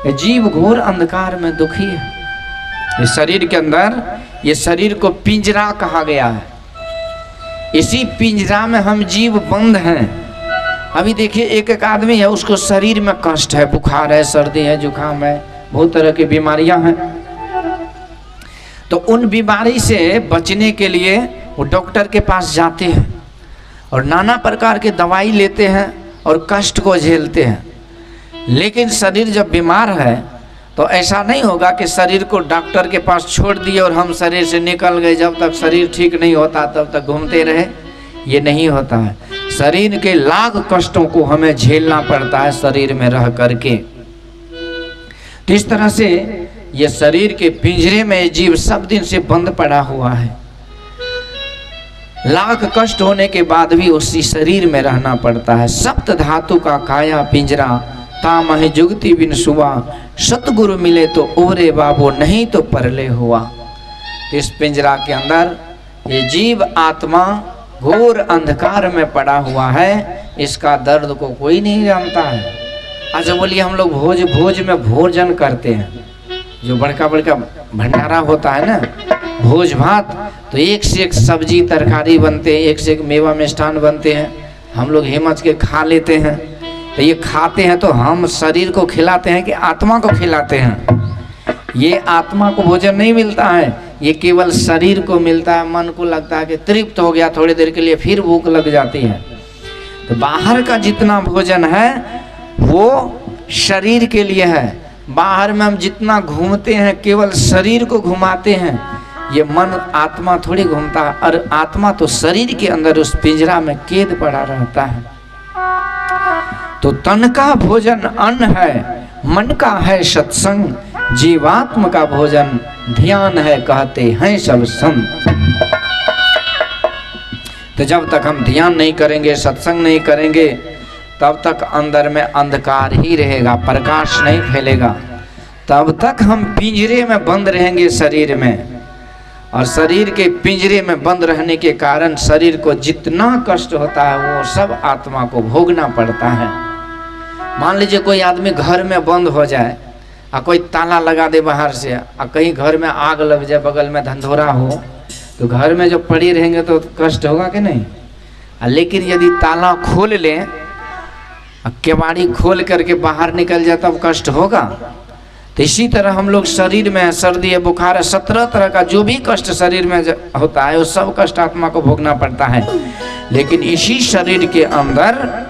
ये जीव घोर अंधकार में दुखी है। ये शरीर के अंदर, ये शरीर को पिंजरा कहा गया है। इसी पिंजरा में हम जीव बंद हैं। अभी देखिए एक आदमी है, उसको शरीर में कष्ट है, बुखार है, सर्दी है, जुकाम है, बहुत तरह की बीमारियां हैं। तो उन बीमारी से बचने के लिए वो डॉक्टर के पास जाते हैं और नाना प्रकार के दवाई लेते हैं और कष्ट को झेलते हैं। लेकिन शरीर जब बीमार है तो ऐसा नहीं होगा कि शरीर को डॉक्टर के पास छोड़ दिए और हम शरीर से निकल गए, जब तक शरीर ठीक नहीं होता तब तक घूमते रहे। ये नहीं होता है। शरीर के लाख कष्टों को हमें झेलना पड़ता है शरीर में रह करके। तो इस तरह से ये शरीर के पिंजरे में जीव सब दिन से बंद पड़ा हुआ है। लाख कष्ट होने के बाद भी उसी शरीर में रहना पड़ता है। सप्त धातु का काया पिंजरा, तामह जुगति बिन सुवा, सतगुरु मिले तो ओरे बाबो, नहीं तो परले हुआ। इस पिंजरा के अंदर ये जीव आत्मा घोर अंधकार में पड़ा हुआ है। इसका दर्द को कोई नहीं जानता है। अच्छा बोलिए, हम लोग भोज में भोजन करते हैं, जो बड़का बड़का भंडारा होता है ना, भोज भात, तो एक से एक सब्जी तरकारी बनते हैं, एक से एक मेवा मिष्ठान बनते हैं। हम लोग हिम्मत के खा लेते हैं। तो ये खाते हैं तो हम शरीर को खिलाते हैं कि आत्मा को खिलाते हैं? ये आत्मा को भोजन नहीं मिलता है, ये केवल शरीर को मिलता है। मन को लगता है कि तृप्त हो गया थोड़ी देर के लिए, फिर भूख लग जाती है। तो बाहर का जितना भोजन है वो शरीर के लिए है। बाहर में हम जितना घूमते हैं केवल शरीर को घुमाते हैं। ये मन आत्मा थोड़ी घूमता है, और आत्मा तो शरीर के अंदर उस पिंजरा में कैद पड़ा रहता है। तो तन का भोजन अन्न है, मन का है सत्संग, जीवात्म का भोजन ध्यान है, कहते हैं सब संत। तो जब तक हम ध्यान नहीं करेंगे, सत्संग नहीं करेंगे, तब तक अंदर में अंधकार ही रहेगा, प्रकाश नहीं फैलेगा। तब तक हम पिंजरे में बंद रहेंगे शरीर में। और शरीर के पिंजरे में बंद रहने के कारण शरीर को जितना कष्ट होता है वो सब आत्मा को भोगना पड़ता है। मान लीजिए कोई आदमी घर में बंद हो जाए और कोई ताला लगा दे बाहर से, और कहीं घर में आग लग जाए, बगल में धंधोरा हो, तो घर में जो पड़ी रहेंगे तो कष्ट होगा कि नहीं? लेकिन यदि ताला खोल लें, केवाड़ी खोल करके बाहर निकल जाए, तब कष्ट होगा। तो इसी तरह हम लोग शरीर में सर्दी है, बुखार है, 17 तरह का जो भी कष्ट शरीर में होता है वो सब कष्ट आत्मा को भोगना पड़ता है। लेकिन इसी शरीर के अंदर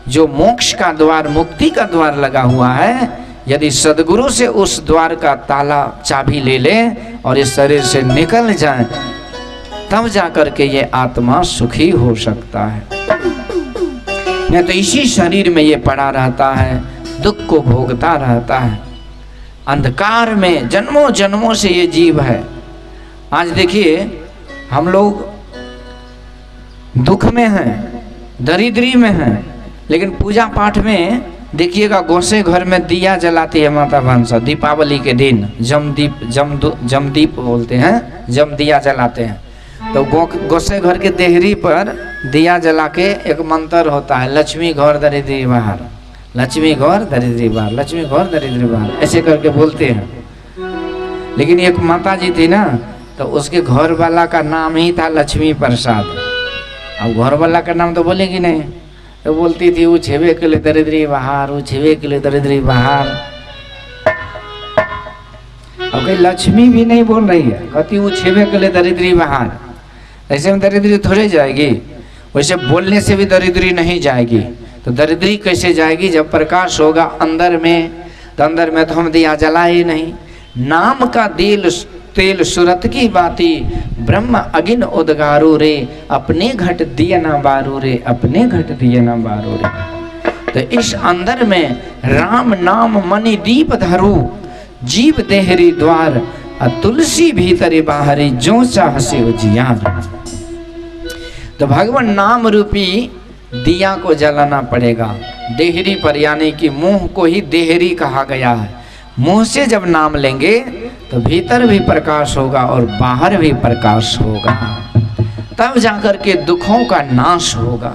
जो मोक्ष का द्वार, मुक्ति का द्वार लगा हुआ है, यदि सदगुरु से उस द्वार का ताला चाबी ले ले और इस शरीर से निकल जाए, तब जाकर के ये आत्मा सुखी हो सकता है। नहीं तो इसी शरीर में ये पड़ा रहता है, दुख को भोगता रहता है। अंधकार में जन्मों जन्मों से ये जीव है। आज देखिए हम लोग दुख में हैं, दरिद्री में हैं, लेकिन पूजा पाठ में देखिएगा गोसे घर में दिया जलाती है माता भानसा। दीपावली के दिन जमदीप बोलते हैं, जम दिया जलाते हैं। तो गोसे घर के देहरी पर दिया जला के एक मंत्र होता है, लक्ष्मी घर दरिद्री बाहर, लक्ष्मी घर दरिद्री बाहर, लक्ष्मी घर दरिद्री बाहर, ऐसे करके बोलते हैं। लेकिन एक माता जी थी ना, तो उसके घर वाला का नाम ही था लक्ष्मी प्रसाद। अब घर वाला का नाम तो बोलेगी नहीं, तो बोलती थी वो छेबे के लिए दरिद्री बाहर, वो छेबे के लिए दरिद्री बाहर। अब कहीं लक्ष्मी भी नहीं बोल रही है, कहती वो छेबे के लिए दरिद्री बाहर। ऐसे में दरिद्री थोड़ी जाएगी, वैसे बोलने से भी दरिद्री नहीं जाएगी। तो दरिद्री कैसे जाएगी? जब प्रकाश होगा अंदर में, तो अंदर में तो हम दिया जलाए ही नहीं। नाम का तेल सुरत की बाती, ब्रह्म अगिन उदगारू रे, अपने घट दिए ना बारू रे, अपने घट दिए ना बारू रे। तो इस अंदर में राम नाम मणि दीप धरू, जीव देहरी द्वार, तुलसी भीतरी बाहरी, जो चाह से उजियार। तो भगवान नाम रूपी दिया को जलाना पड़ेगा देहरी पर, यानी कि मुंह को ही देहरी कहा गया है। मुंह से जब नाम लेंगे तो भीतर भी प्रकाश होगा और बाहर भी प्रकाश होगा, तब जाकर के दुखों का नाश होगा।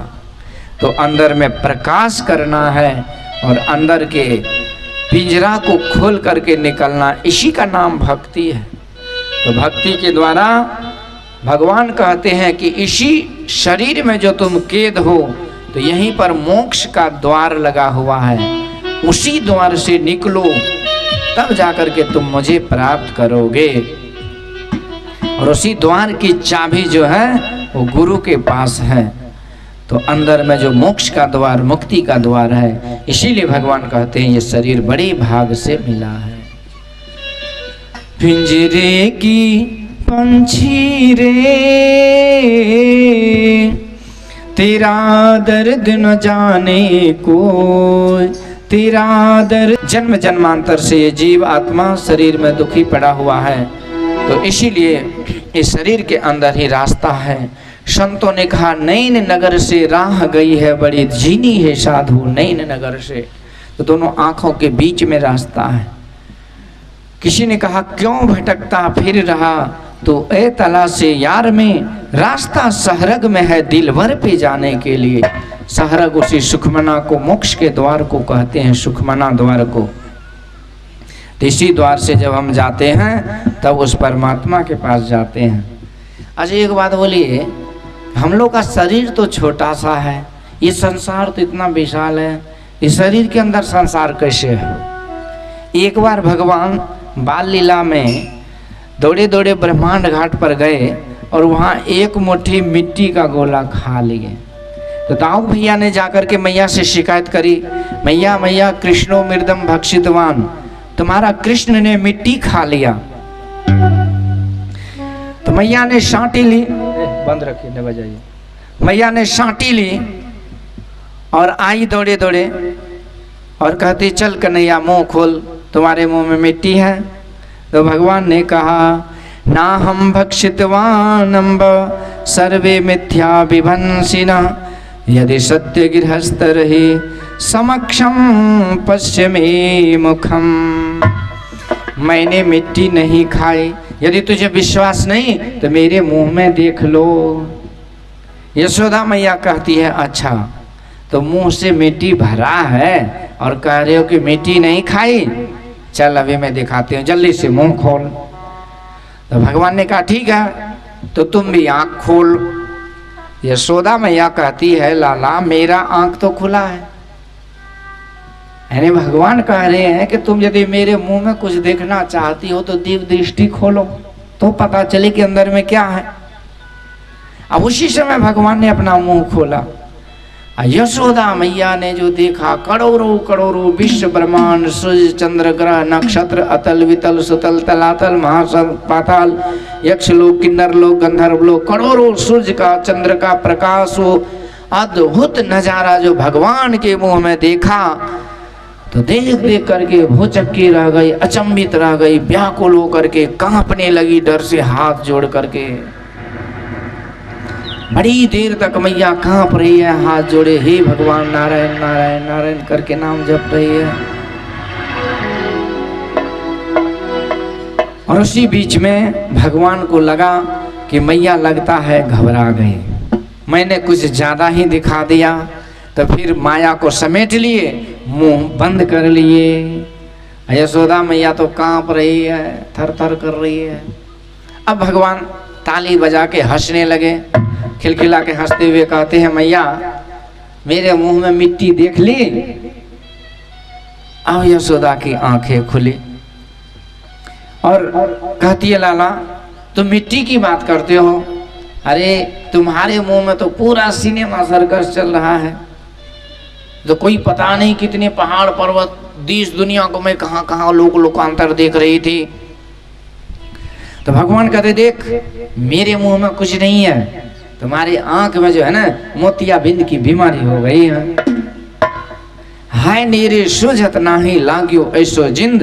तो अंदर में प्रकाश करना है और अंदर के पिंजरा को खोल करके निकलना, इसी का नाम भक्ति है। तो भक्ति के द्वारा भगवान कहते हैं कि इसी शरीर में जो तुम कैद हो, तो यहीं पर मोक्ष का द्वार लगा हुआ है, उसी द्वार से निकलो, तब जाकर के तुम मुझे प्राप्त करोगे। और उसी द्वार की चाबी जो है वो गुरु के पास है। तो अंदर में जो मोक्ष का द्वार, मुक्ति का द्वार है, इसीलिए भगवान कहते हैं ये शरीर बड़े भाग से मिला है। पिंजरे की पंछी रे तेरा दर्द न जाने कोई, तेरा दर्द। जन्म जन्मांतर से ये जीव आत्मा शरीर में दुखी पड़ा हुआ है, तो इसीलिए इस शरीर के अंदर ही रास्ता है। संतों ने कहा नैन नगर से राह गई है बड़ी, जीनी है साधु नैन नगर से। तो दोनों आंखों के बीच में रास्ता है। किसी ने कहा क्यों भटकता फिर रहा, तो ए तला से यार में रास्ता सहरग में है दिलवर पे जाने के लिए। सहरग उसी सुखमना को, मोक्ष के द्वार को कहते हैं, सुखमना द्वार को। तो इसी द्वार से जब हम जाते हैं तब उस परमात्मा के पास जाते हैं। अच्छा एक बात बोलिए, हम लोग का शरीर तो छोटा सा है, ये संसार तो इतना विशाल है, इस शरीर के अंदर संसार कैसे है? एक बार भगवान बाल लीला में दौड़े दौड़े ब्रह्मांड घाट पर गए और वहाँ एक मुट्ठी मिट्टी का गोला खा लिए। तो दाऊ भैया ने जाकर के मैया से शिकायत करी, मैया मैया कृष्णो मृदम भक्षितवान, तुम्हारा कृष्ण ने मिट्टी खा लिया। तो मैया ने साँटी ली, बंद रखिए न बजाइए। मैया ने साँटी ली और आई दौड़े दौड़े और कहती चल कन्हैया मुंह खोल, तुम्हारे मुंह में मिट्टी है। तो भगवान ने कहा ना हम भक्षितवान अम्ब सर्वे मिथ्या विभंसिना, यदि सत्य गृहस्थ रहे समक्षम पश्चिमे मुखम। मैंने मिट्टी नहीं खाई, यदि तुझे विश्वास नहीं तो मेरे मुंह में देख लो। यशोदा मैया कहती है अच्छा, तो मुंह से मिट्टी भरा है और कह रहे हो कि मिट्टी नहीं खाई, चल अभी मैं दिखाती हूँ, जल्दी से मुंह खोल। तो भगवान ने कहा ठीक है, तो तुम भी आंख खोल। यशोदा मैया कहती है लाला मेरा आंख तो खुला है। यानी भगवान कह रहे हैं कि तुम यदि मेरे मुंह में कुछ देखना चाहती हो तो दिव्य दृष्टि खोलो, तो पता चले कि अंदर में क्या है। अब उसी समय भगवान ने अपना मुंह खोला। यशोदा मैया ने जो देखा, करोड़ों करोड़ों विश्व ब्रह्मांड, सूर्य चंद्र ग्रह नक्षत्र, अतल वितल सुतल तलातल महासल पाताल, यक्ष लोक किन्नर लोक गंधर्व लोक, करोड़ों सूर्य का चंद्र का प्रकाश, वो अद्भुत नजारा जो भगवान के मुंह में देखा, तो देख देख करके भौचक्की रह गई, अचंभित रह गई, व्याकुल होकर के कांपने लगी डर से, हाथ जोड़ करके। बड़ी देर तक मैया कांप रही है, हाथ जोड़े हे भगवान नारायण नारायण नारायण करके नाम जप रही है। और उसी बीच में भगवान को लगा कि मैया लगता है घबरा गई, मैंने कुछ ज्यादा ही दिखा दिया। तो फिर माया को समेट लिए, मुंह बंद कर लिए। यशोदा मैया तो कांप रही है, थर थर कर रही है। अब भगवान ताली बजा के हंसने लगे, खिलखिला के हंसते हुए कहते हैं मैया मेरे मुंह में मिट्टी देख ली। अब यशोदा की आंखें खुली और कहती है लाला तुम मिट्टी की बात करते हो, अरे तुम्हारे मुंह में तो पूरा सिनेमा सर्कस चल रहा है। तो कोई पता नहीं कितने पहाड़ पर्वत देश दुनिया को मैं कहाँ कहाँ लोकांतर देख रही थी। तो भगवान कहते देख मेरे मुंह में कुछ नहीं है, तुम्हारी आंख में जो है ना मोतियाबिंद की बीमारी हो गई है। हाय नेरे सुझत नाही लाग्यो ऐसो जिंद,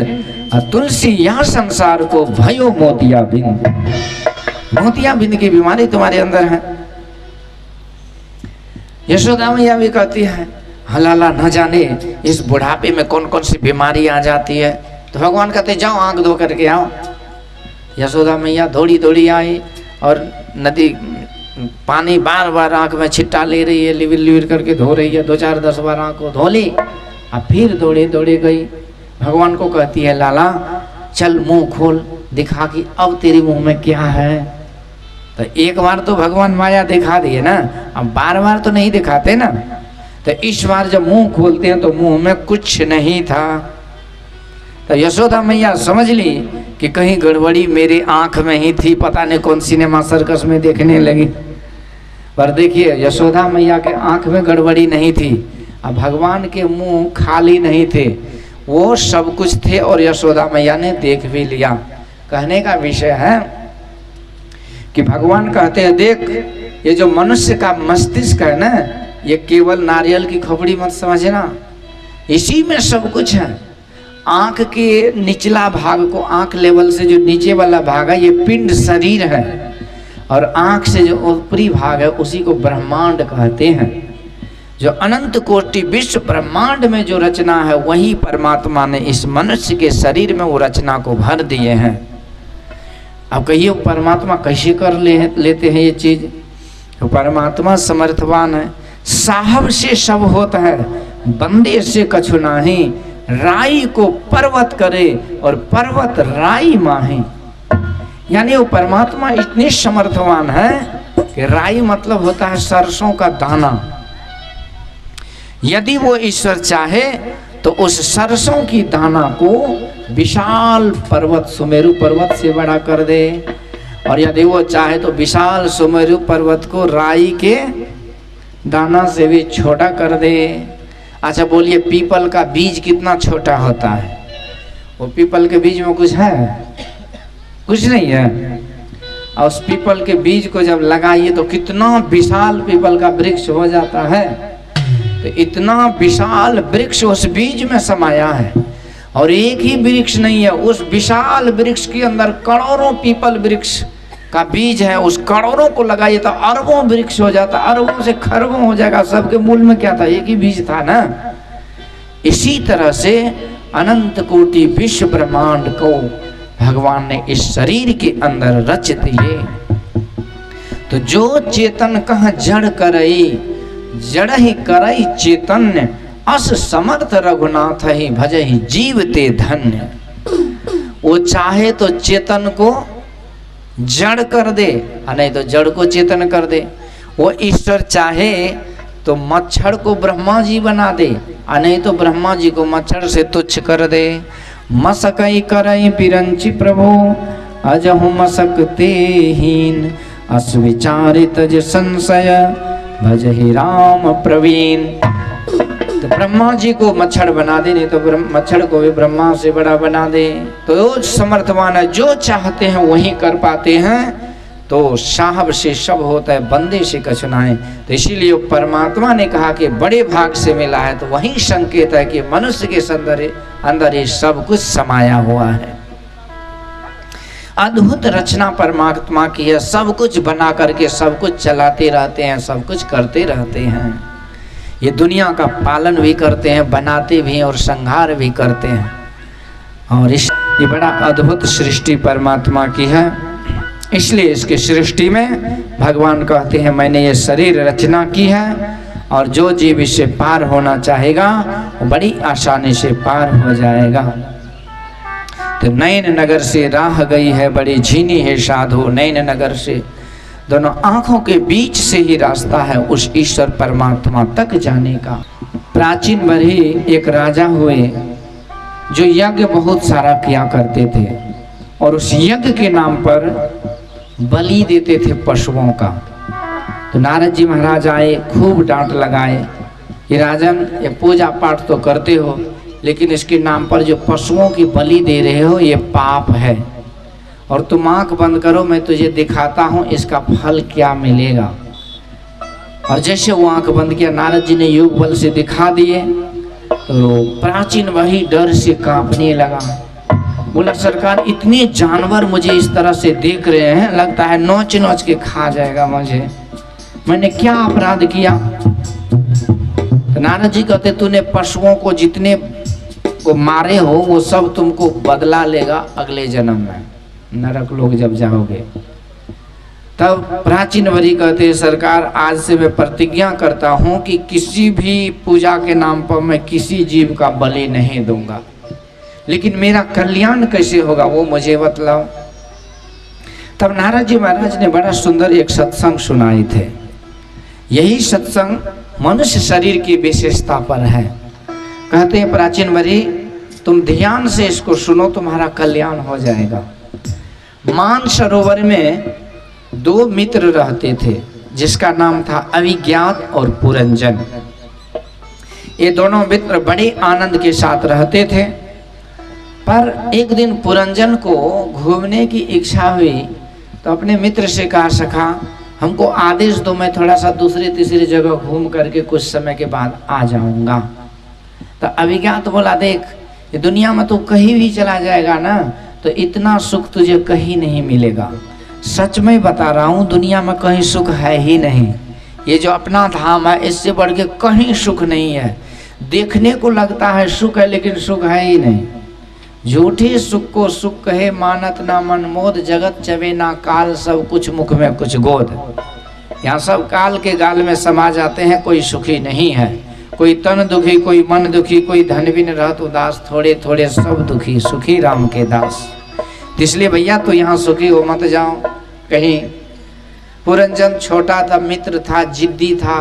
तुलसी या संसार को भयो मोतियाबिंद। मोतियाबिंद की बीमारी तुम्हारे अंदर है। यशोदा मैया भी कहती है हलाला न जाने इस बुढ़ापे में कौन कौन सी बीमारी आ जाती है। तो भगवान कहते जाओ आंख धो करके आओ। यशोदा मैया दौड़ी दौड़ी आई और नदी पानी बार बार आंख में छिट्टा ले रही है, लिविर लिविर करके धो रही है। 2-4-10 बार आंख को धो ली, अब फिर दौड़े दौड़े गई। भगवान को कहती है लाला चल मुंह खोल, दिखा कि अब तेरे मुंह में क्या है। तो एक बार तो भगवान माया दिखा दिए ना, अब बार बार तो नहीं दिखाते ना। तो इस बार जब मुंह खोलते हैं तो मुंह में कुछ नहीं था। तो यशोदा मैया समझ ली कि कहीं गड़बड़ी मेरी आंख में ही थी, पता नहीं कौन सिनेमा सर्कस में देखने लगी। पर देखिए यशोदा मैया के आंख में गड़बड़ी नहीं थी, अब भगवान के मुंह खाली नहीं थे, वो सब कुछ थे और यशोदा मैया ने देख भी लिया। कहने का विषय है कि भगवान कहते हैं देख ये जो मनुष्य का मस्तिष्क है ना, ये केवल नारियल की खोपड़ी मत समझना, इसी में सब कुछ है। आंख के निचला भाग को, आंख लेवल से जो नीचे वाला भाग है ये पिंड शरीर है, और आंख से जो ऊपरी भाग है उसी को ब्रह्मांड कहते हैं। जो अनंत कोटि विश्व ब्रह्मांड में जो रचना है वही परमात्मा ने इस मनुष्य के शरीर में वो रचना को भर दिए हैं। अब कहिए परमात्मा कैसे कर लेते हैं ये चीज। तो परमात्मा समर्थवान है, साहब से सब होता है, बंदे से कछु नाही, राई को पर्वत करे और पर्वत राई माहे। यानी वो परमात्मा इतने समर्थवान है कि राई मतलब होता है सरसों का दाना। यदि वो ईश्वर चाहे तो उस सरसों की दाना को विशाल पर्वत सुमेरु पर्वत से बड़ा कर दे, और यदि वो चाहे तो विशाल सुमेरु पर्वत को राई के दाना से भी छोटा कर दे। अच्छा बोलिए पीपल का बीज कितना छोटा होता है? वो पीपल के बीज में कुछ है? कुछ नहीं है। और उस पीपल के बीज को जब लगाइए तो कितना विशाल पीपल का वृक्ष हो जाता है। तो इतना विशाल वृक्ष उस बीज में समाया है, और एक ही वृक्ष नहीं है, उस विशाल वृक्ष के अंदर करोड़ों पीपल वृक्ष का बीज है। उस करोड़ों को लगाइए तो अरबों वृक्ष हो जाता, अरबों से खरबों हो जाएगा। सबके मूल में क्या था? एक ही बीज था ना। इसी तरह से अनंत कोटि विश्व ब्रह्मांड को भगवान ने इस शरीर के अंदर रच दिए। तो जो चेतन कह जड़ करई, जड़ ही करई चेतन्य, अस समर्थ रघुनाथ ही भजहि जीवते धन्य। वो चाहे तो चेतन को जड़ कर दे, नहीं तो जड़ को चेतन कर दे। वो ईश्वर चाहे तो मच्छर को ब्रह्मा जी बना दे, नहीं तो ब्रह्मा जी को मच्छर से तुच्छ कर दे। मसकई करई पिरंची प्रभु, अजहु मसकते हीन, अस विचारित ज संशय, भजहि राम प्रवीण। तो ब्रह्मा जी को मच्छर बना दे, नहीं तो मच्छर को भी ब्रह्मा से बड़ा बना दे। तो समर्थवान है, जो चाहते हैं वही कर पाते हैं। तो साहब से सब होता है, बंदे से कछु नहीं। तो इसीलिए परमात्मा ने कहा कि बड़े भाग से मिला है, तो वही संकेत है कि मनुष्य के अंदर ये सब कुछ समाया हुआ है। अद्भुत रचना परमात्मा की है, सब कुछ बना करके सब कुछ चलाते रहते हैं, सब कुछ करते रहते हैं। ये दुनिया का पालन भी करते हैं, बनाते भी हैं और संहार भी करते हैं। और ये बड़ा अद्भुत सृष्टि परमात्मा की है। इसलिए इसकी सृष्टि में भगवान कहते हैं मैंने ये शरीर रचना की है, और जो जीव इससे पार होना चाहेगा वो बड़ी आसानी से पार हो जाएगा। तो नैन नगर से राह गई है, बड़ी झीनी है साधु। नैन नगर से दोनों आंखों के बीच से ही रास्ता है उस ईश्वर परमात्मा तक जाने का। प्राचीन में ही एक राजा हुए जो यज्ञ बहुत सारा किया करते थे, और उस यज्ञ के नाम पर बलि देते थे पशुओं का। तो नारद जी महाराज आए, खूब डांट लगाए, ये राजन ये पूजा पाठ तो करते हो, लेकिन इसके नाम पर जो पशुओं की बलि दे रहे हो ये पाप है, और तुम आंख बंद करो, मैं तुझे दिखाता हूँ इसका फल क्या मिलेगा। और जैसे वो आंख बंद किया, नारद जी ने योग बल से दिखा दिए, तो प्राचीन वही डर से कांपने लगा। बोला सरकार इतने जानवर मुझे इस तरह से देख रहे हैं, लगता है नोच नोच के खा जाएगा मुझे, मैंने क्या अपराध किया? तो नारद जी कहते तूने पशुओं को जितने को मारे हो वो सब तुमको बदला लेगा अगले जन्म में, नरक लोग जब जाओगे। तब प्राचीन वरी कहते सरकार आज से मैं प्रतिज्ञा करता हूँ कि किसी भी पूजा के नाम पर मैं किसी जीव का बलि नहीं दूंगा। लेकिन मेरा कल्याण कैसे होगा वो मुझे बतलाओ। तब नारद जी महाराज ने बड़ा सुंदर एक सत्संग सुनाए थे। यही सत्संग मनुष्य शरीर की विशेषता पर है। कहते हैं प्राचीन वरी, तुम ध्यान से इसको सुनो, तुम्हारा कल्याण हो जाएगा। मानसरोवर में दो मित्र रहते थे, जिसका नाम था अभिज्ञात और पुरंजन। ये दोनों मित्र बड़े आनंद के साथ रहते थे। पर एक दिन पुरंजन को घूमने की इच्छा हुई तो अपने मित्र से कहा, सखा हमको आदेश दो, मैं थोड़ा सा दूसरी तीसरी जगह घूम करके कुछ समय के बाद आ जाऊंगा। तो अभिज्ञात बोला, देख ये दुनिया में तू कहीं भी चला जाएगा ना तो इतना सुख तुझे कहीं नहीं मिलेगा। सच में बता रहा हूँ, दुनिया में कहीं सुख है ही नहीं। ये जो अपना धाम है इससे बढ़ के कहीं सुख नहीं है। देखने को लगता है सुख है, लेकिन सुख है ही नहीं। झूठे सुख को सुख कहे मानत ना मन मोद, जगत चवे ना काल, सब कुछ मुख में कुछ गोद। यहाँ सब काल के गाल में समा जाते हैं, कोई सुखी नहीं है। कोई तन दुखी, कोई मन दुखी, कोई धन बिन रहत उदास, थोड़े थोड़े सब दुखी, सुखी राम के दास। इसलिए भैया तो यहाँ सुखी हो मत जाओ कहीं। पुरंजन छोटा था, मित्र था, जिद्दी था,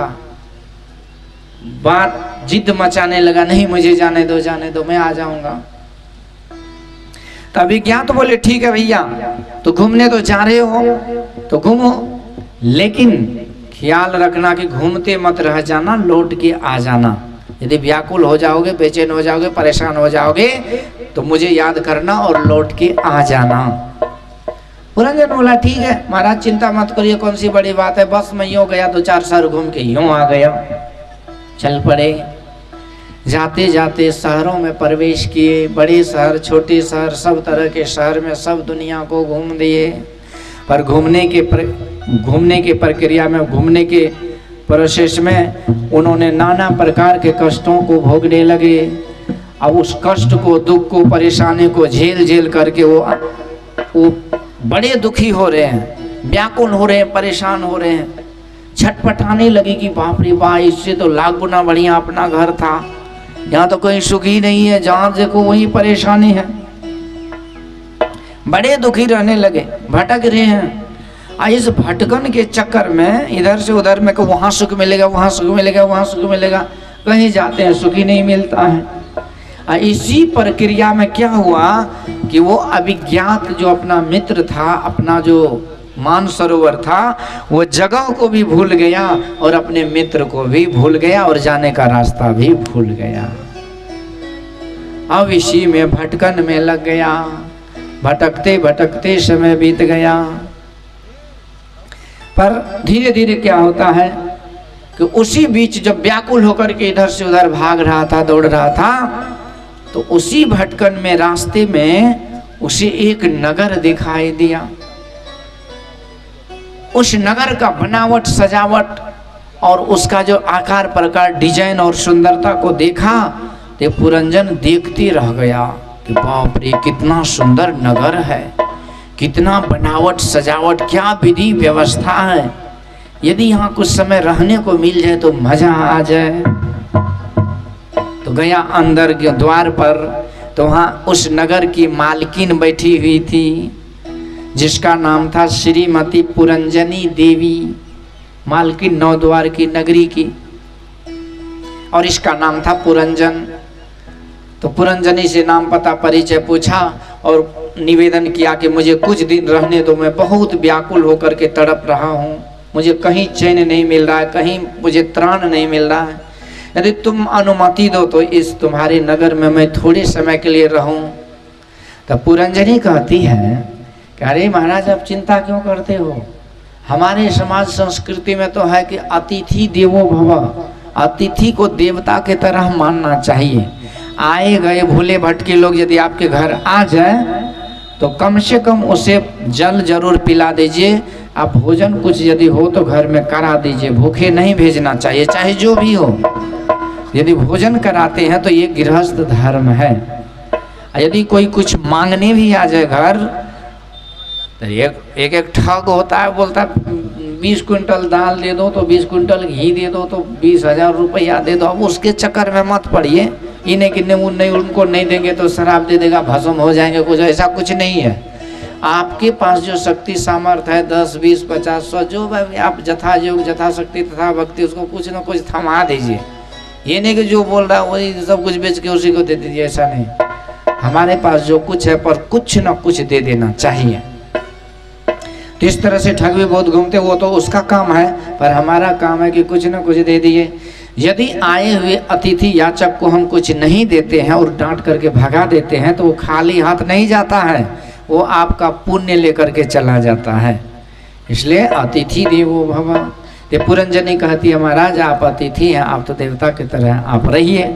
बात जिद मचाने लगा, नहीं मुझे जाने दो, मैं आ जाऊंगा। तभी क्या तो बोले, ठीक है भैया, तो घूमने तो जा रहे हो तो घूमो, लेकिन ख्याल रखना कि घूमते मत रह जाना, लौट के आ जाना। यदि व्याकुल हो जाओगे, बेचैन हो जाओगे, परेशान हो जाओगे तो मुझे याद करना और लौट के आ जाना। पुरंजन बोला, ठीक है महाराज, चिंता मत करिए, कौन सी बड़ी बात है, बस मैं यूं गया 2-4 शहर घूम के यूं आ गया। चल पड़े। जाते जाते शहरों में प्रवेश किए, बड़े शहर, छोटे शहर, सब तरह के शहर में सब दुनिया को घूम दिए। पर घूमने के प्रक्रिया में, घूमने के प्रोसेस में उन्होंने नाना प्रकार के कष्टों को भोगने लगे। अब उस कष्ट को, दुख को, परेशानी को झेल करके वो बड़े दुखी हो रहे हैं, व्याकुल हो रहे हैं, परेशान हो रहे हैं। छटपटाने लगी कि बाप रे बाप, इससे तो लाख गुना बढ़िया अपना घर था, यहाँ तो कोई सुख ही नहीं है, जहाँ देखो वही परेशानी है। बड़े दुखी रहने लगे, भटक रहे हैं। इस भटकन के चक्कर में इधर से उधर में, वहाँ सुख मिलेगा, वहाँ सुख मिलेगा, वहाँ सुख मिलेगा, कहीं जाते हैं सुख ही नहीं मिलता है। इसी प्रक्रिया में क्या हुआ कि वो अभिज्ञात जो अपना मित्र था, अपना जो मानसरोवर था, वो जगह को भी भूल गया और अपने मित्र को भी भूल गया और जाने का रास्ता भी भूल गया। अब इसी में भटकन में लग गया। भटकते भटकते समय बीत गया। पर धीरे धीरे क्या होता है कि उसी बीच जब व्याकुल होकर के इधर से उधर भाग रहा था, दौड़ रहा था, तो उसी भटकन में रास्ते में उसे एक नगर दिखाई दिया। उस नगर का बनावट, सजावट और उसका जो आकार प्रकार, डिजाइन और सुंदरता को देखा तो पुरंजन देखते रह गया कि बाप रे कितना सुंदर नगर है, कितना बनावट, सजावट, क्या विधि व्यवस्था है। यदि यहाँ कुछ समय रहने को मिल जाए तो मजा आ जाए। तो गया अंदर के द्वार पर, तो वहाँ उस नगर की मालकिन बैठी हुई थी, जिसका नाम था श्रीमती पुरंजनी देवी, मालकिन नौद्वार की नगरी की, और इसका नाम था पुरंजन। तो पुरंजनी से नाम पता परिचय पूछा और निवेदन किया कि मुझे कुछ दिन रहने दो, मैं बहुत व्याकुल होकर के तड़प रहा हूँ, मुझे कहीं चैन नहीं मिल रहा है, कहीं मुझे त्राण नहीं मिल रहा है, यदि तुम अनुमति दो तो इस तुम्हारे नगर में मैं थोड़े समय के लिए रहूं। तो पुरंजनी कहती है कि अरे महाराज आप चिंता क्यों करते हो, हमारे समाज संस्कृति में तो है कि अतिथि देवो भव, अतिथि को देवता के तरह मानना चाहिए। आए गए भूले भटके लोग यदि आपके घर आ जाए तो कम से कम उसे जल जरूर पिला दीजिए, आप भोजन कुछ यदि हो तो घर में करा दीजिए, भूखे नहीं भेजना चाहिए, चाहे जो भी हो। यदि भोजन कराते हैं तो ये गृहस्थ धर्म है। यदि कोई कुछ मांगने भी आ जाए घर, तो एक ठग होता है, बोलता है 20 क्विंटल दाल दे दो तो 20 क्विंटल घी दे दो तो 20,000 रुपया दे दो। अब उसके चक्कर में मत पड़िए, इन्हें कि नहीं उनको नहीं देंगे तो शराब दे देगा, भस्म हो जाएंगे, कुछ ऐसा कुछ नहीं है। आपके पास जो शक्ति सामर्थ्य है 10, 20, 50, 100 जो आप जथा योग जथा शक्ति तथा भक्ति उसको कुछ ना कुछ थमा दीजिए। ये नहीं कि जो बोल रहा है वही सब कुछ बेच के उसी को दे दीजिए, ऐसा नहीं। हमारे पास जो कुछ है पर कुछ ना कुछ दे देना चाहिए। तो इस तरह से ठग भी बहुत घूमते, वो तो उसका काम है, पर हमारा काम है कि कुछ ना कुछ दे दिए। यदि आए हुए अतिथि याचक को हम कुछ नहीं देते हैं और डांट करके भगा देते हैं तो वो खाली हाथ नहीं जाता है, वो आपका पुण्य लेकर के चला जाता है। इसलिए अतिथि देवो भव। ये पुरंजनी कहती है महाराज आप अतिथि हैं, आप तो देवता की तरह हैं, आप रहिए।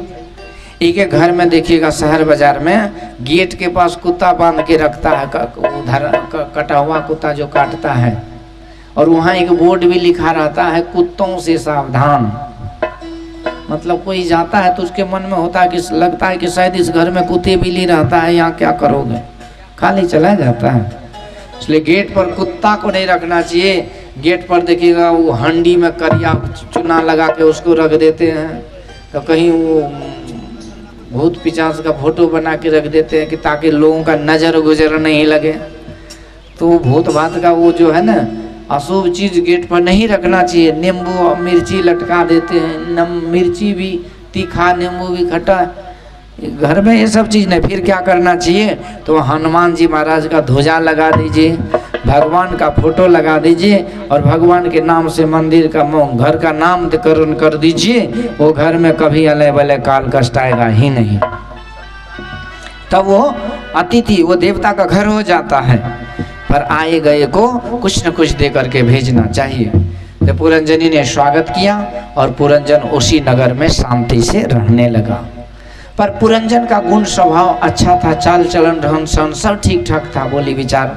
एक एक घर में देखिएगा शहर बाजार में गेट के पास कुत्ता बांध के रखता है, उधर कटा हुआ कुत्ता जो काटता है, और वहाँ एक बोर्ड भी लिखा रहता है कुत्तों से सावधान। मतलब कोई जाता है तो उसके मन में होता है कि लगता है कि शायद इस घर में कुत्ते बिल्ली रहता है, यहाँ क्या करोगे, खाली चला जाता है। इसलिए गेट पर कुत्ता को नहीं रखना चाहिए। गेट पर देखिएगा वो हंडी में करिया चुना लगा के उसको रख देते हैं, तो कहीं वो भूत पिशाच का फोटो बना के रख देते हैं कि ताकि लोगों का नज़र गुजर नहीं लगे। तो भूत भात का वो जो है ना अशुभ चीज गेट पर नहीं रखना चाहिए। नींबू और मिर्ची लटका देते हैं, मिर्ची भी तीखा, नींबू भी खट्टा, घर में ये सब चीज़ नहीं। फिर क्या करना चाहिए, तो हनुमान जी महाराज का ध्वजा लगा दीजिए, भगवान का फोटो लगा दीजिए, और भगवान के नाम से मंदिर का घर का नामकरण कर दीजिए। वो घर में कभी अले बले काल कष्ट आएगा ही नहीं। तब वो अतिथि, वो देवता का घर हो जाता है। पर आए गए को कुछ न कुछ दे करके भेजना चाहिए। तो पुरंजनी ने स्वागत किया और पुरंजन उसी नगर में शांति से रहने लगा। पर पुरंजन का गुण स्वभाव अच्छा था, चाल चलन रहन सहन सब ठीक ठाक था, बोली विचार,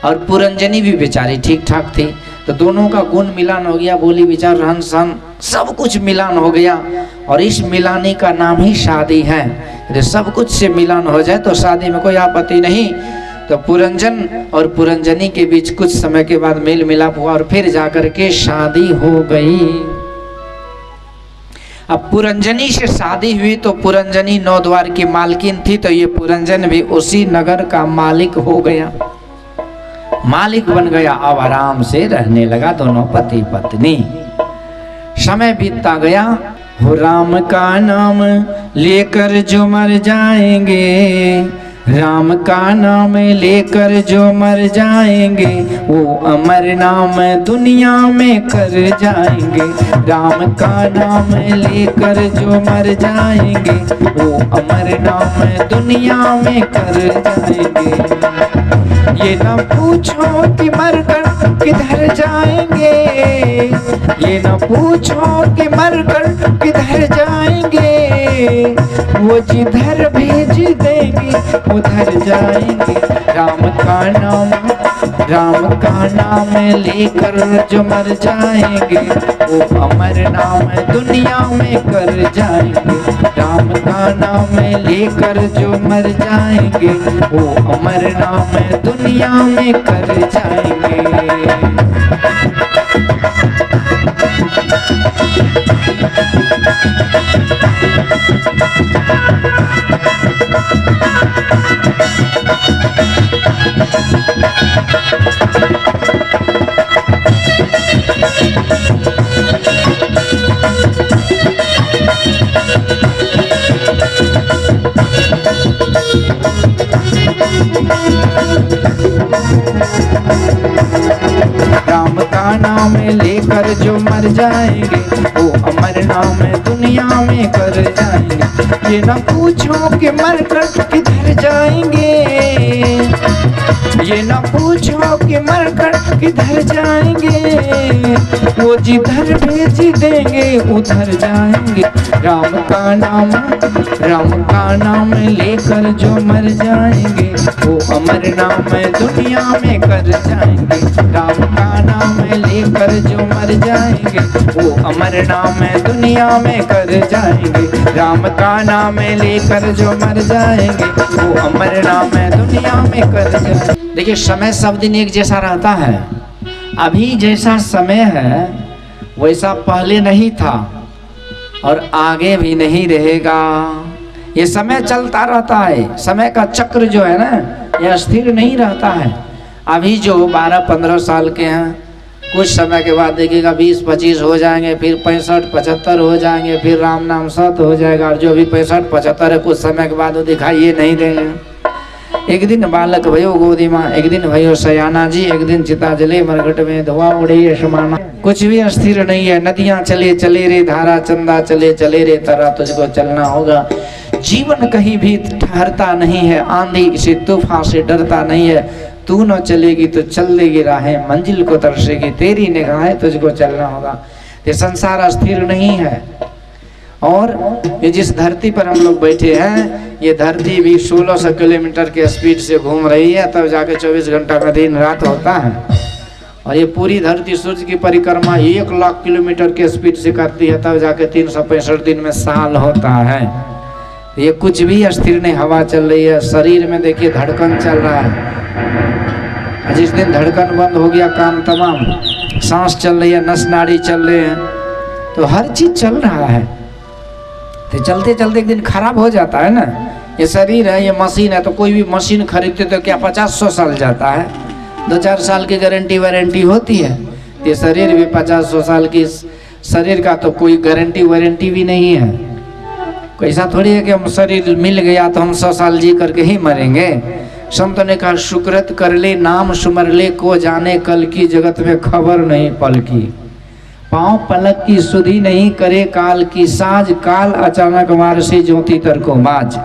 और पुरंजनी भी बेचारी ठीक ठाक थी। तो दोनों का गुण मिलान हो गया, बोली विचार रहन सहन सब कुछ मिलान हो गया। और इस मिलाने का नाम ही शादी है। यदि सब कुछ से मिलान हो जाए तो शादी में कोई आपत्ति नहीं। तो पुरंजन और पुरंजनी के बीच कुछ समय के बाद मेल मिलाप हुआ और फिर जाकर के शादी हो गई। अब पुरंजनी से शादी हुई तो पुरंजनी 9 द्वार की मालकिन थी, तो ये पुरंजन भी उसी नगर का मालिक हो गया, मालिक बन गया। अब आराम से रहने लगा दोनों पति पत्नी। समय बीतता गया। हो राम का नाम लेकर जो मर जाएंगे, राम का नाम लेकर जो मर जाएंगे, वो अमर नाम दुनिया में कर जाएंगे। राम का नाम लेकर जो मर जाएंगे, वो अमर नाम दुनिया में कर जाएंगे। ये न पूछो कि मरकर किधर जाएंगे, ये न पूछो कि मरकर किधर जाएंगे, वो जिधर भेज देंगे उधर जाएंगे। राम का नाम लेकर जो मर जाएंगे, वो अमर नाम दुनिया में कर जाएंगे। राम का नाम लेकर जो मर जाएंगे, वो अमर नाम दुनिया में कर जाएंगे। राम का नाम लेकर जो मर जाएंगे, वो अमर नाम दुनिया में कर जाएंगे। ये न पूछो कि मर कर किधर जाएंगे, ये न पूछो कि मर कर किधर जाएंगे, वो जिधर भेज देंगे उधर जाएंगे। राम का नाम लेकर जो मर जाएंगे, वो अमर नाम दुनिया में कर जाएंगे। राम का नाम लेकर जो मर जाएंगे, वो अमर नाम दुनिया में कर जाएंगे। राम का नाम लेकर जो मर जाएंगे, वो अमर नाम दुनिया में कर जाएंगे। देखिए समय सब दिन एक जैसा रहता है। अभी जैसा समय है वैसा पहले नहीं था और आगे भी नहीं रहेगा। ये समय चलता रहता है, समय का चक्र जो है ना ये स्थिर नहीं रहता है। अभी जो 12-15 साल के हैं, कुछ समय के बाद देखिएगा 20-25 हो जाएंगे, फिर 65-75 हो जाएंगे, फिर राम नाम सत हो जाएगा। और जो भी 65-75 है कुछ समय के बाद वो दिखाइए नहीं देंगे। एक दिन बालक भयो गोदी माँ, एक दिन भयो सयाना जी, एक दिन चिता जले मरघट में धुआं उड़े समाना। कुछ भी स्थिर नहीं है। नदियां चले चले रे धारा, चंदा चले चले रे तारा, तुझको चलना होगा। जीवन कहीं भी ठहरता नहीं है, आंधी से तूफान से डरता नहीं है। तू न चलेगी तो चल देगी राहें, मंजिल को तरसेगी तेरी निगाहें, तुझको चलना होगा। ये संसार स्थिर नहीं है। और ये जिस धरती पर हम लोग बैठे हैं, ये धरती भी 1600 किलोमीटर के स्पीड से घूम रही है, तब जाके 24 घंटा में दिन रात होता है। और ये पूरी धरती सूर्य की परिक्रमा 1 लाख किलोमीटर के स्पीड से करती है, तब जाके 365 दिन में साल होता है। ये कुछ भी स्थिर नहीं। हवा चल रही है, शरीर में देखिए धड़कन चल रहा है। जिस दिन धड़कन बंद हो गया काम तमाम। सांस चल रही है, नस नाड़ी चल रहे हैं, तो हर चीज चल रहा है। तो चलते चलते एक दिन खराब हो जाता है ना। ये शरीर है, ये मशीन है, तो कोई भी मशीन खरीदते तो क्या 50-100 साल जाता है, 2-4 साल की गारंटी वारंटी होती है। ये शरीर भी 50-100 साल की, शरीर का तो कोई गारंटी वारंटी भी नहीं है। ऐसा थोड़ी है कि हम शरीर मिल गया तो हम 100 साल जी करके ही मरेंगे। संत ने कहा सुकृत कर ले नाम सुमर ले, को जाने कल की जगत में खबर नहीं पल की। पाँव पलक की सुधी नहीं करे काल की साज, काल अचानक मार से ज्योति तर को बाज।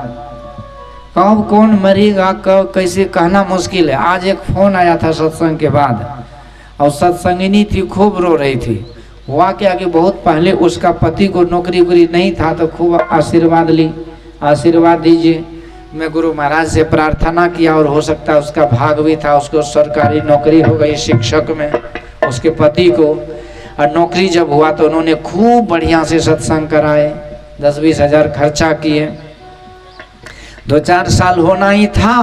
कब कौन मरेगा कब कैसे कहना मुश्किल है। आज एक फोन आया था सत्संग के बाद, और सत्संगिनी थी, खूब रो रही थी। हुआ क्या कि बहुत पहले उसका पति को नौकरी वोकरी नहीं था, तो खूब आशीर्वाद ली, आशीर्वाद दीजिए। मैं गुरु महाराज से प्रार्थना किया, और हो सकता है उसका भाग भी था, उसको सरकारी नौकरी हो गई शिक्षक में, उसके पति को। और नौकरी जब हुआ तो उन्होंने खूब बढ़िया से सत्संग कराए, 10-20 हजार खर्चा किए। 2-4 साल होना ही था,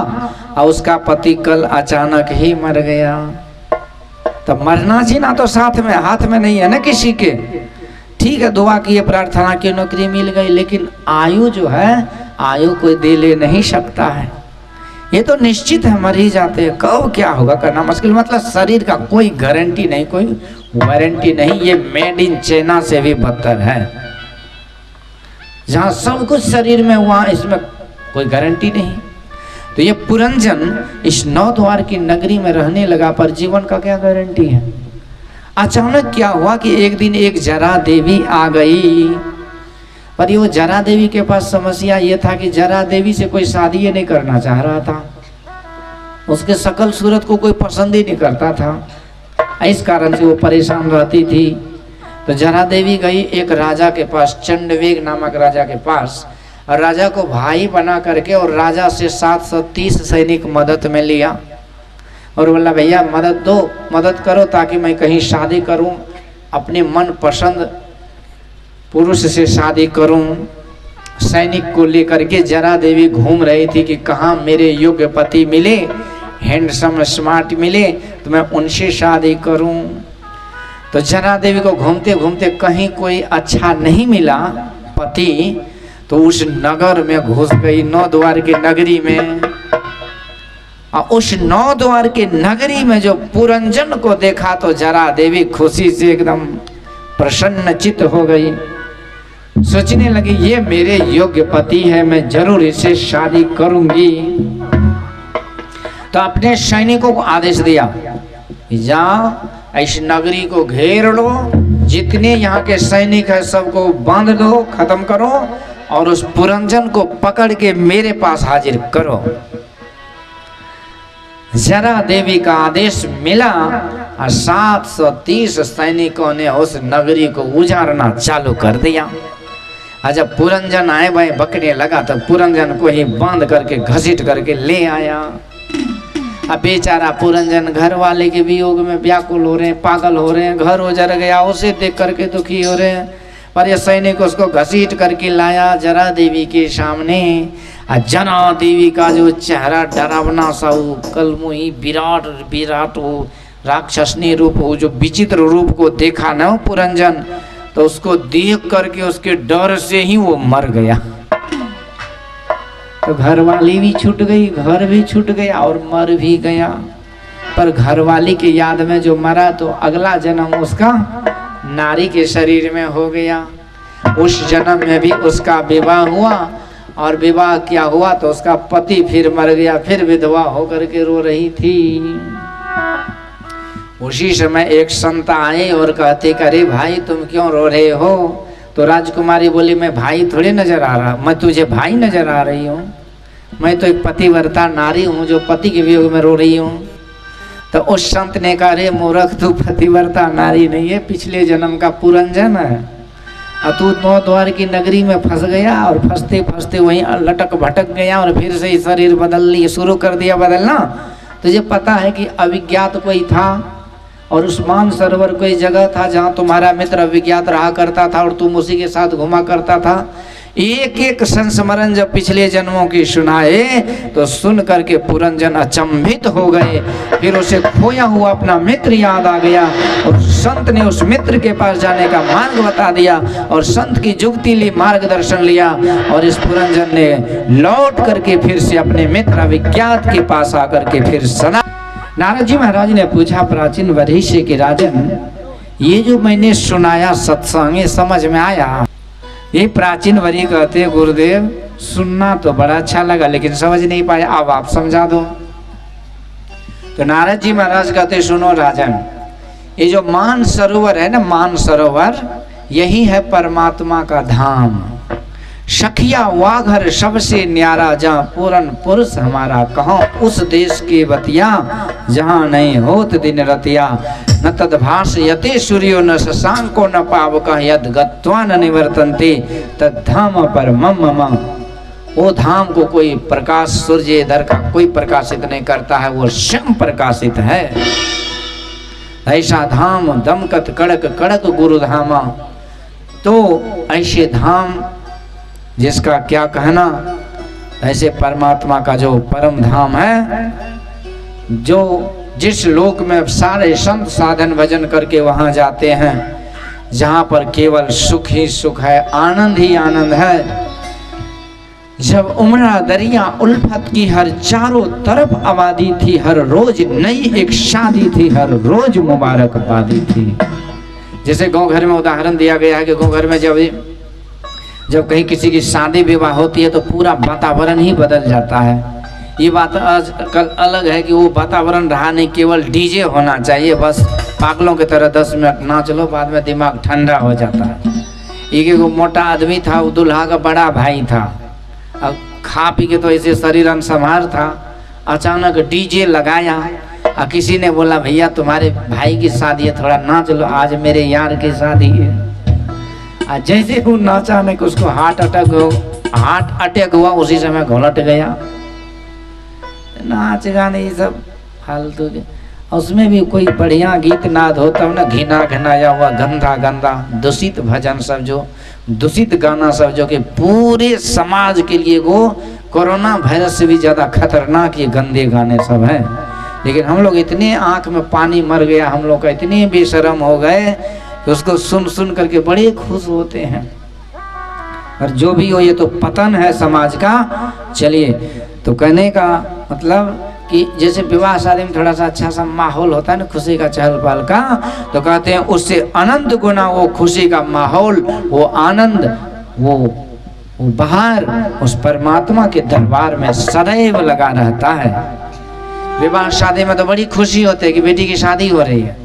और उसका पति कल अचानक ही मर गया। तो मरना जीना तो साथ में, हाथ में नहीं है ना किसी के। ठीक है, दुआ किए, प्रार्थना की, नौकरी मिल गई, लेकिन आयु जो है, आयु कोई दे ले नहीं सकता है। ये तो निश्चित है, मर ही जाते हैं। कब क्या होगा करना मुश्किल। मतलब शरीर का कोई गारंटी नहीं, कोई वारंटी नहीं। ये मेड इन चाइना से भी बदतर है, जहाँ सब कुछ शरीर में हुआ, इसमें कोई गारंटी नहीं। तो ये पुरंजन इस 9 द्वार की नगरी में रहने लगा, पर जीवन का क्या गारंटी है। अचानक क्या हुआ कि एक दिन एक जरा देवी आ गई। पर ये वो जरा देवी के पास समस्या ये था कि जरा देवी से कोई शादी नहीं करना चाह रहा था। उसके शकल सूरत को कोई पसंद ही नहीं करता था, इस कारण से वो परेशान रहती थी। तो जरा देवी गई एक राजा के पास, चंडवेग नामक राजा के पास, और राजा को भाई बना करके, और राजा से 730 सैनिक मदद में लिया, और बोला भैया मदद दो, मदद करो ताकि मैं कहीं शादी करूं, अपने मन पसंद पुरुष से शादी करूं। सैनिक को लेकर के जरा देवी घूम रही थी कि कहाँ मेरे योग्य पति मिले, हैंडसम स्मार्ट मिले, तो मैं उनसे शादी करूं। तो जरा देवी को घूमते घूमते कहीं कोई अच्छा नहीं मिला पति, तो उस नगर में घुस गई, 9 द्वार की नगरी में। और उस 9 द्वार की नगरी में जो पुरंजन को देखा, तो जरा देवी खुशी से एकदम प्रसन्नचित हो गई। सोचने लगी ये मेरे योग्य पति है, मैं जरूर इसे शादी करूंगी। तो अपने सैनिकों को आदेश दिया, जाओ इस नगरी को घेर लो, जितने यहाँ के सैनिक है सबको बांध दो, खत्म करो, और उस पुरंजन को पकड़ के मेरे पास हाजिर करो। जरा देवी का आदेश मिला, और 730 सैनिकों ने उस नगरी को उजाड़ना चालू कर दिया। और जब पुरंजन आए भाई बकने लगा, तो पुरंजन को ही बांध करके घसीट करके ले आया। अब बेचारा पुरंजन घर वाले के वियोग में व्याकुल हो रहे हैं, पागल हो रहे हैं, घर उजड़ गया, उसे देख करके दुखी हो रहे हैं। पर ये सैनिक उसको घसीट करके लाया जरा देवी के सामने। जरा देवी का जो चेहरा डरावना सा, कलमुही विराट विराट वो राक्षसनी रूप, वो जो विचित्र रूप को देखा ना पुरंजन, तो उसको देख करके उसके डर से ही वो मर गया। तो घरवाली भी छूट गई, घर भी छूट गया और मर भी गया। पर घरवाली की याद में जो मरा तो अगला जन्म उसका नारी के शरीर में हो गया। उस जन्म में भी उसका विवाह हुआ और विवाह क्या हुआ तो उसका पति फिर मर गया, फिर विधवा होकर के रो रही थी। उसी समय एक संत आए और कहते अरे भाई तुम क्यों रो रहे हो? तो राजकुमारी बोली मैं भाई थोड़े नजर आ रहा, मैं तुझे भाई नजर आ रही हूँ, मैं तो एक पतिव्रता नारी हूँ जो पति के वियोग में रो रही हूँ। तो उस संत ने कहा अरे मूर्ख तू पतिव्रता नारी नहीं है, पिछले जन्म का पुरंजन है। और तू नौ द्वार की नगरी में फंस गया और फंसते फंसते वहीं लटक भटक गया और फिर से शरीर बदल लिए शुरू कर दिया बदलना। तुझे पता है कि अविज्ञात कोई था और उस मान सरोवर कोई जगह था जहाँ तुम्हारा मित्र अविज्ञात रहा करता था और तुम उसी के साथ घुमा करता था। एक एक संस्मरण जब पिछले जन्मों की सुनाए तो सुन करके पुरंजन अचंभित हो गए। फिर उसे खोया हुआ अपना मित्र याद आ गया और संत ने उस मित्र के पास जाने का मार्ग बता दिया और संत की जुक्ति ली, मार्गदर्शन लिया और इस पुरंजन ने लौट करके फिर से अपने मित्र अविज्ञात के पास आकर के फिर सना। नारद जी महाराज ने पूछा प्राचीन वरिष्ठ के राजन, ये जो मैंने सुनाया सत्संग समझ में आया? ये प्राचीन वरी कहते गुरुदेव सुनना तो बड़ा अच्छा लगा लेकिन समझ नहीं पाया, अब आप समझा दो। तो नारद जी महाराज कहते सुनो राजन, ये जो मान सरोवर है ना, मान सरोवर यही है परमात्मा का धाम। सखिया वाघर सबसे न्यारा जहाँ पूरन पुरुष हमारा, कहो उस देश के बतिया जहाँ नहीं होत दिन रतिया। न तद्भास यते सूर्यो न शशांको न पावक यद गत्वा न निवर्तन्ते तद्धाम पर मम। वो धाम को कोई प्रकाश सूर्य इधर का कोई प्रकाशित नहीं करता है, वो स्वयं प्रकाशित है। ऐसा धाम दमकत कड़क कड़क गुरु धामा। तो ऐसे धाम जिसका क्या कहना, ऐसे परमात्मा का जो परम धाम है, जो जिस लोक में सारे संत साधन भजन करके वहां जाते हैं, जहां पर केवल सुख ही सुख है, आनंद ही आनंद है। जब उमड़ा दरिया उल्फत की हर चारों तरफ आबादी थी, हर रोज नई एक शादी थी, हर रोज मुबारकबादी थी। जैसे गांव घर में उदाहरण दिया गया है कि गांव घर में जब कहीं किसी की शादी विवाह होती है तो पूरा वातावरण ही बदल जाता है। ये बात आजकल अलग है कि वो वातावरण रहा नहीं, केवल डीजे होना चाहिए, बस पागलों की तरह 10 मिनट नाच लो, बाद में दिमाग ठंडा हो जाता है। एक मोटा आदमी था, वो दूल्हा का बड़ा भाई था, अब खा पी के तो ऐसे शरीर अनसंभार था। अचानक डीजे लगाया और किसी ने बोला भैया तुम्हारे भाई की शादी है, थोड़ा नाच लो, आज मेरे यार की शादी है। जैसे वो नाचा में उसको हार्ट अटैक हुआ, उसी समय घोलट गया। नाच गाने ये सब फालतू के, उसमें भी कोई बढ़िया गीत नाद होता है ना, घिना घिनाया हुआ गंदा गंदा दूषित भजन सब, जो दूषित गाना सब, जो कि पूरे समाज के लिए वो कोरोना वायरस से भी ज्यादा खतरनाक ये गंदे गाने सब हैं। लेकिन हम लोग इतने आंख में पानी मर गया, हम लोग का इतने बेशरम हो गए कि उसको सुन सुन करके बड़े खुश होते हैं। और जो भी हो ये तो पतन है समाज का। चलिए, तो कहने का मतलब कि जैसे विवाह शादी में थोड़ा सा अच्छा सा माहौल होता है ना, खुशी का चहल पहल का, तो कहते हैं उससे अनंत गुना वो खुशी का माहौल, वो आनंद, वो बाहर उस परमात्मा के दरबार में सदैव लगा रहता है। विवाह शादी में तो बड़ी खुशी होती है कि बेटी की शादी हो रही है।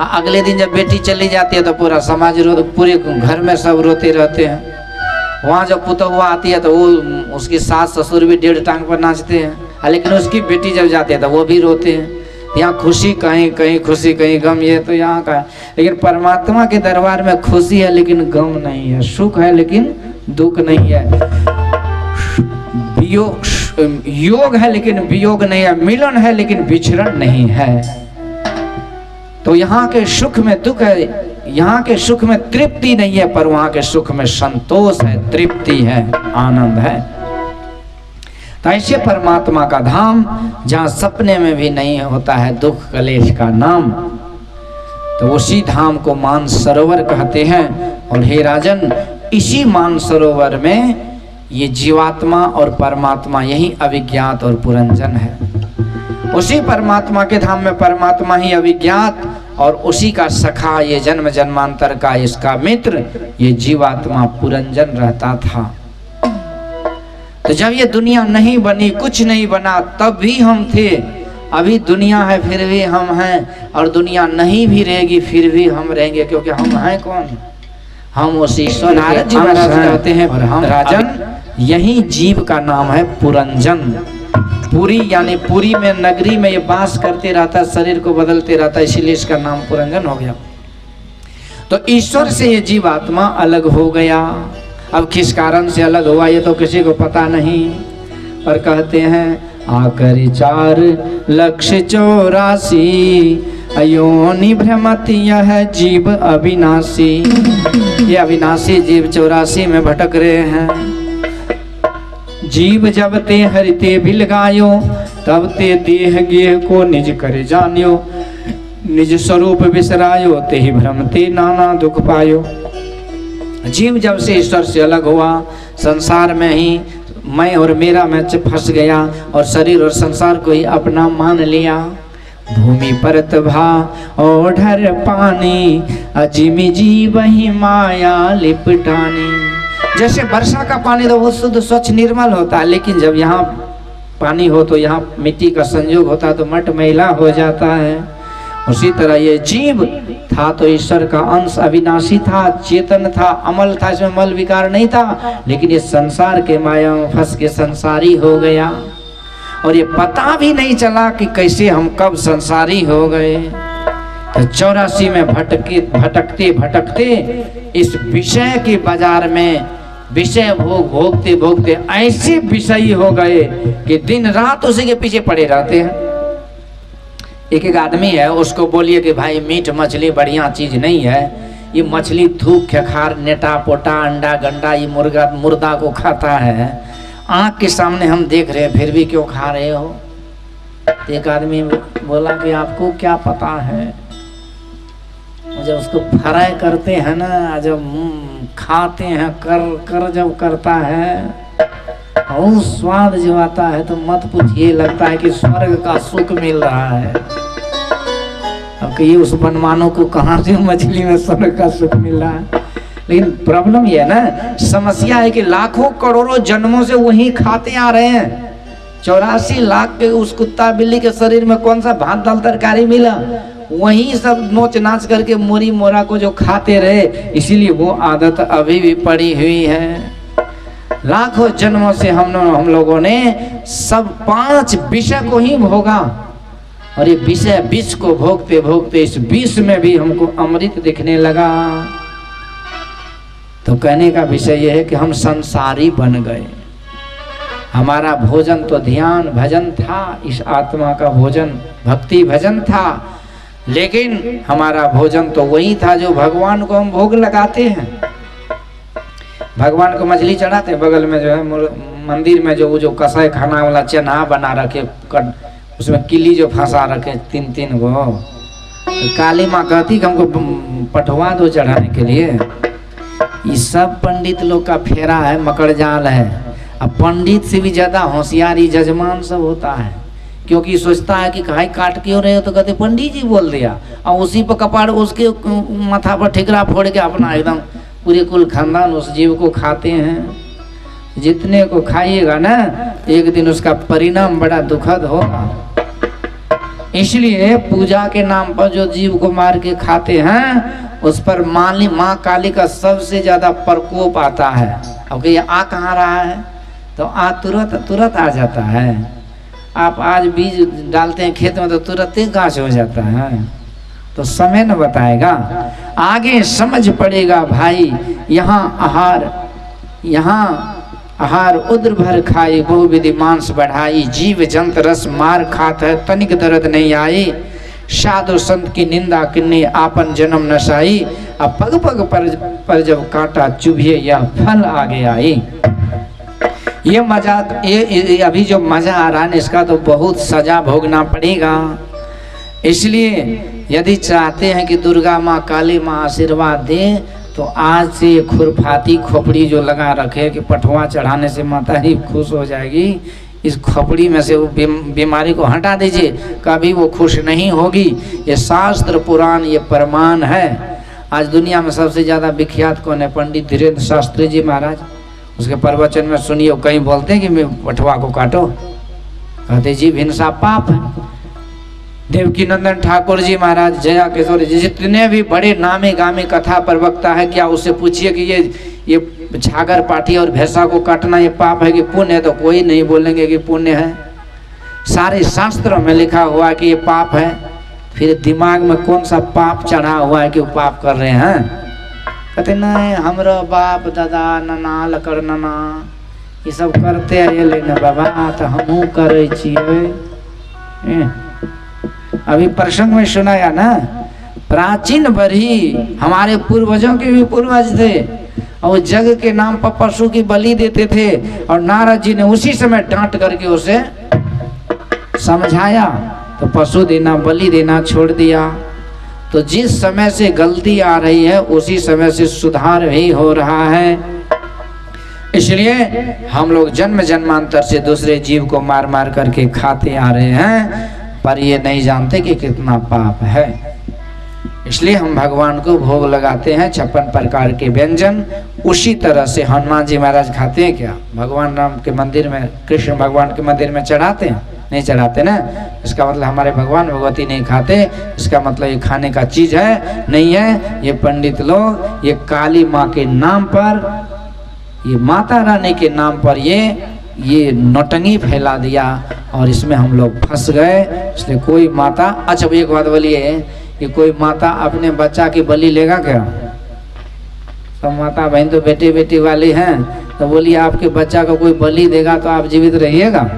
अगले दिन जब बेटी चली जाती है तो पूरा समाज पूरे घर में सब रोते रहते हैं। वहाँ जब पुतहुआ आती है तो वो उसकी सास ससुर भी 1.5 टांग पर नाचते हैं, लेकिन उसकी बेटी जब जाती है तो वो भी रोते हैं। यहाँ खुशी कहीं कहीं खुशी कहीं गम, ये तो यहाँ का है। लेकिन परमात्मा के दरबार में खुशी है लेकिन गम नहीं है, सुख है लेकिन दुख नहीं है, योग है लेकिन वियोग नहीं है, मिलन है लेकिन विचरण नहीं है। तो यहाँ के सुख में दुख है, यहाँ के सुख में तृप्ति नहीं है, पर वहाँ के सुख में संतोष है, तृप्ति है, आनंद है। तो ऐसे परमात्मा का धाम जहाँ सपने में भी नहीं होता है दुख कलेश का नाम, तो उसी धाम को मान सरोवर कहते हैं। और हे राजन, इसी मान सरोवर में ये जीवात्मा और परमात्मा यही अविज्ञात और पुरंजन है। उसी परमात्मा के धाम में परमात्मा ही अविज्ञात और उसी का सखा, ये जन्म जन्मांतर का इसका मित्र ये जीवात्मा पुरंजन रहता था। तो जब ये दुनिया नहीं बनी, कुछ नहीं बना, तब भी हम थे। अभी दुनिया है फिर भी हम हैं, और दुनिया नहीं भी रहेगी फिर भी हम रहेंगे, क्योंकि हम हैं कौन? हम उस ईश्वर नारद जी महाराज कहते हैं। और हम राजन, यही जीव का नाम है पुरंजन। पुरी यानी पुरी में, नगरी में ये वास करते रहता, शरीर को बदलते रहता, इसीलिए इसका नाम पुरंजन हो गया। तो ईश्वर से ये जीवात्मा अलग हो गया। अब किस कारण से अलग हुआ ये तो किसी को पता नहीं, पर कहते हैं आकर 4,84,00,000 अयोनि भ्रमति यह जीव अविनाशी। ये अविनाशी जीव 84 में भटक रहे हैं। जीव जब ते हरिते बिल गायो, तब ते देह गेह को निज करे जानियो। निज स्वरूप बिसरायो, ते ही भ्रमते नाना दुख पायो। जीव जब से ईश्वर से अलग हुआ, संसार में ही मैं और मेरा में फंस गया और शरीर और संसार को ही अपना मान लिया। भूमि परत भा ओढ़र पानी, अजिमि जीव ही माया लिपटानी। जैसे वर्षा का पानी तो बहुत शुद्ध स्वच्छ निर्मल होता है, लेकिन जब यहाँ पानी हो तो यहाँ मिट्टी का संयोग होता है तो मट मैला हो जाता है। उसी तरह ये जीव था तो ईश्वर का अंश, अविनाशी था, चेतन था, अमल था, इसमें मल विकार नहीं था, लेकिन ये संसार के माया में फंस के संसारी हो गया। और ये पता भी नहीं चला कि कैसे हम कब संसारी हो गए। तो 84 में भटकते भटकते इस विषय के बाजार में विषय भोग भोगते भोगते ऐसे विषयी हो गए कि दिन रात उसी के पीछे पड़े रहते हैं। एक आदमी है, उसको बोलिए कि भाई मीट मछली बढ़िया चीज नहीं है, ये मछली थूक खखार नेटा पोटा अंडा गंडा ये मुर्दा को खाता है, आँख के सामने हम देख रहे हैं फिर भी क्यों खा रहे हो? एक आदमी बोला कि आपको क्या पता है, जब उसको फ्राई करते हैं ना, जब खाते हैं कर जब करता है और स्वाद जो आता है तो मत पूछिए, लगता है कि स्वर्ग का सुख मिल रहा है। अब कहिए उस बनमानों को कहाँ से मछली में स्वर्ग का सुख मिल रहा है? लेकिन प्रॉब्लम ये है ना, समस्या है कि लाखों करोड़ों जन्मों से वही खाते आ रहे हैं। 84 लाख के उस कुत्ता बिल्ली के शरीर में कौन सा भात दाल तरकारी मिला? वही सब नोच नाच करके मोरी मोरा को जो खाते रहे, इसीलिए वो आदत अभी भी पड़ी हुई है। लाखों जन्मों से हम लोगों ने सब 5 विषय को ही भोगा, और ये विषय विष को भोगते भोगते इस विष में भी हमको अमृत दिखने लगा। तो कहने का विषय यह है कि हम संसारी बन गए। हमारा भोजन तो ध्यान भजन था, इस आत्मा का भोजन भक्ति भजन था, लेकिन हमारा भोजन तो वही था जो भगवान को हम भोग लगाते हैं। भगवान को मछली चढ़ाते हैं, बगल में जो है मंदिर में जो कसाई खाना वाला चना बना रखे, उसमें किली जो फंसा रखे 3-3 गो। तो काली माँ कहती कि हमको पठवा दो चढ़ाने के लिए। ये सब पंडित लोग का फेरा है, मकड़ जाल है। अब पंडित से भी ज्यादा होशियारी जजमान सब होता है, क्योंकि सोचता है कि कहीं काट क्यों रहे हो, तो कहते पंडित जी बोल दिया, और उसी पर कपाड़ उसके माथा पर ठिकरा फोड़ के अपना एकदम पूरे कुल खानदान उस जीव को खाते हैं। जितने को खाइएगा ना, एक दिन उसका परिणाम बड़ा दुखद होगा। इसलिए पूजा के नाम पर जो जीव को मार के खाते हैं, उस पर माँ काली का सबसे ज्यादा प्रकोप आता है। अब ये आ कहाँ रहा है, तो आ तुरंत आ जाता है। आप आज बीज डालते हैं खेत में तो तुरंत ही गाछ हो जाता है। तो समय न बताएगा, आगे समझ पड़ेगा भाई। यहाँ आहार उद्र भर खाई, बहुविधि मांस बढ़ाई। जीव जंत रस मार खात है, तनिक दर्द नहीं आई। साधु संत की निंदा किन्नी, आपन जन्म नशाई। अब पग पग पर जब कांटा चुभिए, यह फल आगे आई। ये मजा, ये अभी जो मजा आ रहा है इसका तो बहुत सजा भोगना पड़ेगा। इसलिए यदि चाहते हैं कि दुर्गा माँ काली माँ आशीर्वाद दे, तो आज से ये खुरफाती खोपड़ी जो लगा रखे कि पठवा चढ़ाने से माता ही खुश हो जाएगी, इस खोपड़ी में से वो बीमारी को हटा दीजिए, कभी वो खुश नहीं होगी। ये शास्त्र पुराण ये प्रमाण है। आज दुनिया में सबसे ज़्यादा विख्यात कौन है? पंडित धीरेन्द्र शास्त्री जी महाराज। उसके प्रवचन में सुनिए, कहीं बोलते हैं कि मैं पठवा को काटो, कहते जी हिंसा पाप है। देवकी नंदन ठाकुर जी महाराज, जया किशोर जी, जितने भी बड़े नामी गामी कथा प्रवक्ता है, क्या उससे पूछिए कि ये छागर पाठी और भैंसा को काटना ये पाप है कि पुण्य है, तो कोई नहीं बोलेंगे कि पुण्य है। सारे शास्त्रों में लिखा हुआ है कि ये पाप है। फिर दिमाग में कौन सा पाप चढ़ा हुआ है कि वो पाप कर रहे हैं? कहते नहीं, हमारा बाप दादा नाना लकड़ नाना ये सब करते है, लेकिन बाबा तो हमहू करे छिए। अभी प्रसंग में सुनाया ना, प्राचीन बरही हमारे पूर्वजों के भी पूर्वज थे और जग के नाम पर पशु की बलि देते थे, और नारद जी ने उसी समय डांट करके उसे समझाया, तो पशु देना बलि देना छोड़ दिया। तो जिस समय से गलती आ रही है उसी समय से सुधार भी हो रहा है। इसलिए हम लोग जन्म जन्मांतर से दूसरे जीव को मार मार करके खाते आ रहे हैं, पर ये नहीं जानते कि कितना पाप है। इसलिए हम भगवान को भोग लगाते हैं 56 प्रकार के व्यंजन। उसी तरह से हनुमान जी महाराज खाते हैं क्या? भगवान राम के मंदिर में, कृष्ण भगवान के मंदिर में चढ़ाते हैं? नहीं चढ़ाते ना। इसका मतलब हमारे भगवान भगवती नहीं खाते, इसका मतलब ये खाने का चीज है नहीं है। ये पंडित लोग ये काली माँ के नाम पर, ये माता रानी के नाम पर ये नौटंगी फैला दिया, और इसमें हम लोग फंस गए। इसलिए कोई माता, अच्छा एक बात बोलिए कि कोई माता अपने बच्चा की बलि लेगा क्या? सब माता बहन तो बेटी बेटी वाली हैं, तो बोलिए आपके बच्चा को कोई बलि देगा तो आप जीवित रहिएगा?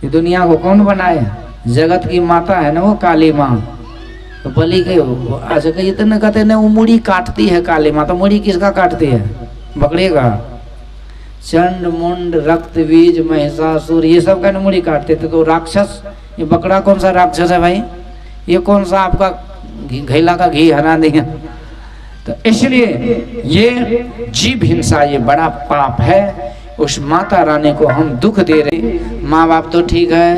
ये दुनिया को कौन बनाए? जगत की माता है ना वो काली माँ। तो बलि के अच्छा कहिए तो न कहते ना वो मुड़ी काटती है काली माँ, तो मुड़ी किसका काटती है? बकरे का। चंड मुंड रक्त बीज महिषासुर ये सब का मुड़ी काटते थे। तो राक्षस, ये बकरा कौन सा राक्षस है भाई? ये कौन सा आपका घैला का घी हरा दिया? तो इसलिए ये जीव हिंसा ये बड़ा पाप है। उस माता रानी को हम दुख दे रहे। माँ बाप तो ठीक है,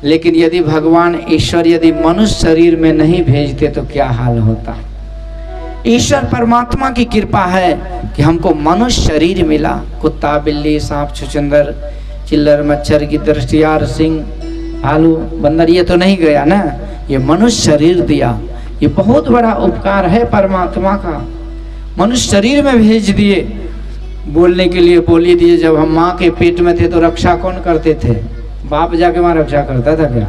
लेकिन यदि भगवान ईश्वर यदि मनुष्य शरीर में नहीं भेजते तो क्या हाल होता? ईश्वर परमात्मा की कृपा है कि हमको मनुष्य शरीर मिला। कुत्ता बिल्ली सांप छुछुंदर चिल्लर मच्छर की दृष्टियार सिंह आलू बंदर ये तो नहीं गया ना, ये मनुष्य शरीर दिया। ये बहुत बड़ा उपकार है परमात्मा का। मनुष्य शरीर में भेज दिए बोलने के लिए बोली दिए। जब हम माँ के पेट में थे तो रक्षा कौन करते थे? बाप जाके वहाँ रक्षा करता था क्या?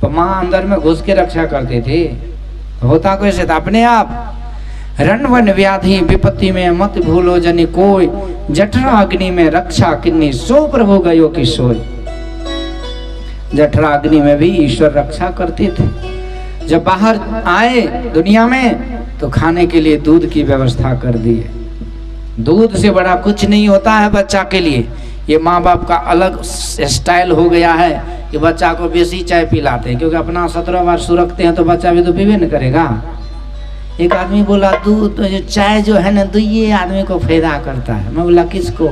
तो माँ अंदर में घुस के रक्षा करती थी। होता कैसे था? अपने आप रण वन व्याधि विपत्ति में मत भूलो जनि कोई, जठरा अग्नि में रक्षा किन्नी सो प्रभु गयो की सोई। जठरा अग्नि में भी ईश्वर रक्षा करते थे। जब बाहर आए दुनिया में तो खाने के लिए दूध की व्यवस्था कर दी है। दूध से बड़ा कुछ नहीं होता है बच्चा के लिए। ये माँ बाप का अलग स्टाइल हो गया है कि बच्चा को बेसी चाय पिलाते हैं, क्योंकि अपना 17 बार सुरखते हैं तो बच्चा भी तो पीबे न करेगा। एक आदमी बोला दूध जो चाय जो है ना दुइये आदमी को फायदा करता है। मैं बोला किसको?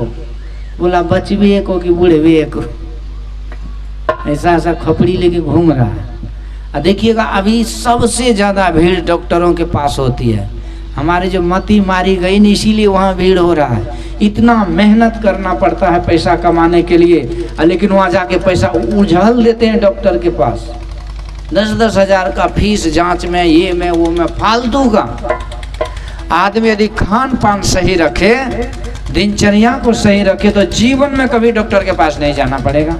बोला बच्चे को कि बूढ़े को। ऐसा ऐसा खपड़ी लेके घूम रहा है। और देखिएगा अभी सबसे ज़्यादा भीड़ डॉक्टरों के पास होती है। हमारे जो मती मारी गई नहीं इसीलिए वहाँ भीड़ हो रहा है। इतना मेहनत करना पड़ता है पैसा कमाने के लिए, लेकिन वहाँ जाके पैसा उछल देते हैं डॉक्टर के पास। 10-10 हज़ार का फीस जांच में, ये में वो में, फालतू का। आदमी यदि खान पान सही रखे, दिनचर्या को सही रखे, तो जीवन में कभी डॉक्टर के पास नहीं जाना पड़ेगा।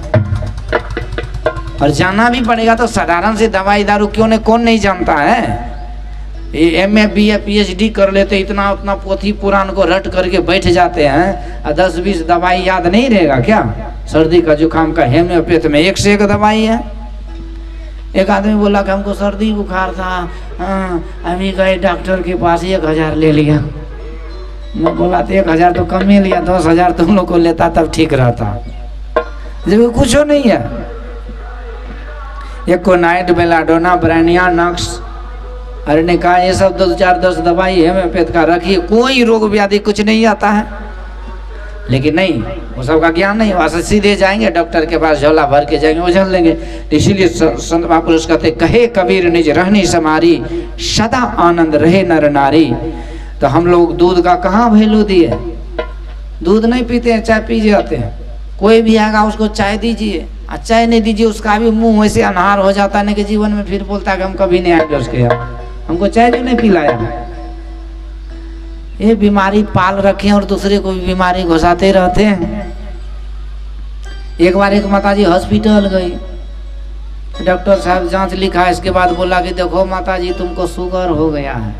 और जाना भी पड़ेगा तो साधारण से दवाई दारू क्यों नहीं, कौन नहीं जानता है? ये MA BA PhD कर लेते, इतना उतना पोथी पुराण को रट करके बैठ जाते हैं, और 10-20 दवाई याद नहीं रहेगा क्या? सर्दी का जुकाम का हेम्योपैथ में 1 से 1 दवाई है। एक आदमी बोला कि हमको सर्दी बुखार था, अभी गए डॉक्टर के पास 1000 ले लिया। मैं बोला तो 1000 तो कम ही लिया, 10,000 तुम लोग को लेता तब ठीक रहता। जब कुछ नहीं है। एक को नाइट बेलाडोना ब्रानिया नक्स अरे ने कहा ये सब 10 दवाई है होम्योपैथ का रखिए, कोई रोग व्याधि कुछ नहीं आता है। लेकिन नहीं, वो सबका ज्ञान नहीं, वहाँ से सीधे जाएंगे डॉक्टर के पास, झोला भर के जाएंगे, उछल लेंगे। तो इसीलिए संत महापुरुष कहते कहे कबीर निज रहनी समारी, सदा आनंद रहे नर नारी। तो हम लोग दूध का कहाँ वैल्यू दिए, दूध नहीं पीते हैं, चाय पी जाते हैं। कोई भी आएगा उसको चाय दीजिए, और चाय नहीं दीजिए उसका भी मुंह वैसे अनहार हो जाता है कि जीवन में फिर बोलता है कि हम कभी नहीं आएंगे उसके यहाँ, हमको चाय जो नहीं पिलाया। ये बीमारी पाल रखे हैं और दूसरे को भी बीमारी घुसाते रहते हैं। एक बार एक माताजी हॉस्पिटल गई, डॉक्टर साहब जांच लिखा, इसके बाद बोला कि देखो माताजी तुमको शुगर हो गया है।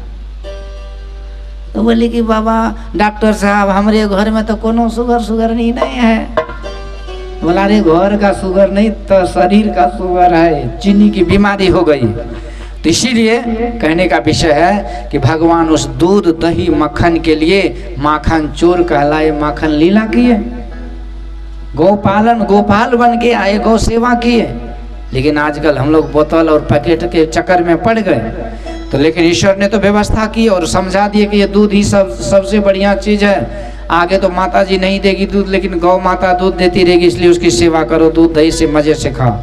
तो बोली कि बाबा डॉक्टर साहब हमारे घर में तो कोनो शुगर नहीं है। बोला अरे घर का शुगर नहीं तो शरीर का शुगर है, चीनी की बीमारी हो गई। तो इसीलिए कहने का विषय है कि भगवान उस दूध दही मक्खन के लिए माखन चोर कहलाए, माखन लीला किए, गोपालन गोपाल बन के आए, गौ सेवा किए। लेकिन आजकल हम लोग बोतल और पैकेट के चक्कर में पड़ गए। तो लेकिन ईश्वर ने तो व्यवस्था की और समझा दिए कि ये दूध ही सबसे बढ़िया चीज है। आगे तो माता जी नहीं देगी दूध, लेकिन गौ माता दूध देती रहेगी, इसलिए उसकी सेवा करो, दूध दही से मजे से खाओ।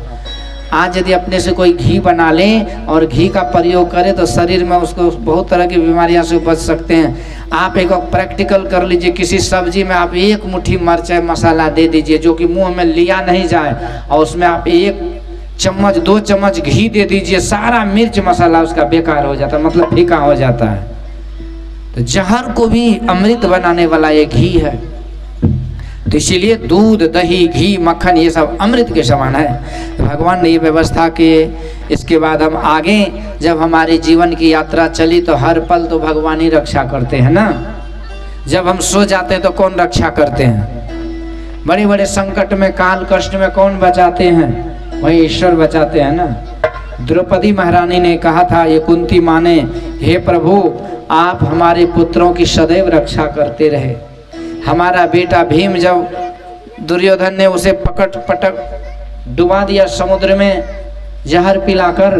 आज यदि अपने से कोई घी बना ले और घी का प्रयोग करे तो शरीर में उसको बहुत तरह की बीमारियां से बच सकते हैं। आप एक प्रैक्टिकल कर लीजिए, किसी सब्जी में आप एक मुट्ठी मिर्च मसाला दे दीजिए जो कि मुंह में लिया नहीं जाए, और उसमें आप 1 चम्मच 2 चम्मच घी दे दीजिए, सारा मिर्च मसाला उसका बेकार हो जाता है, मतलब फीका हो जाता है। तो जहर को भी अमृत बनाने वाला ये घी है। तो इसीलिए दूध दही घी मक्खन ये सब अमृत के समान है। तो भगवान ने ये व्यवस्था की। इसके बाद हम आगे जब हमारे जीवन की यात्रा चली तो हर पल तो भगवान ही रक्षा करते हैं ना। जब हम सो जाते हैं तो कौन रक्षा करते हैं? बड़े बड़े संकट में काल कष्ट में कौन बचाते हैं? वही ईश्वर बचाते हैं ना। द्रौपदी महारानी ने कहा था ये कुंती माँ ने, हे प्रभु आप हमारे पुत्रों की सदैव रक्षा करते रहे। हमारा बेटा भीम जब दुर्योधन ने उसे पटक डुबा दिया समुद्र में जहर पिलाकर,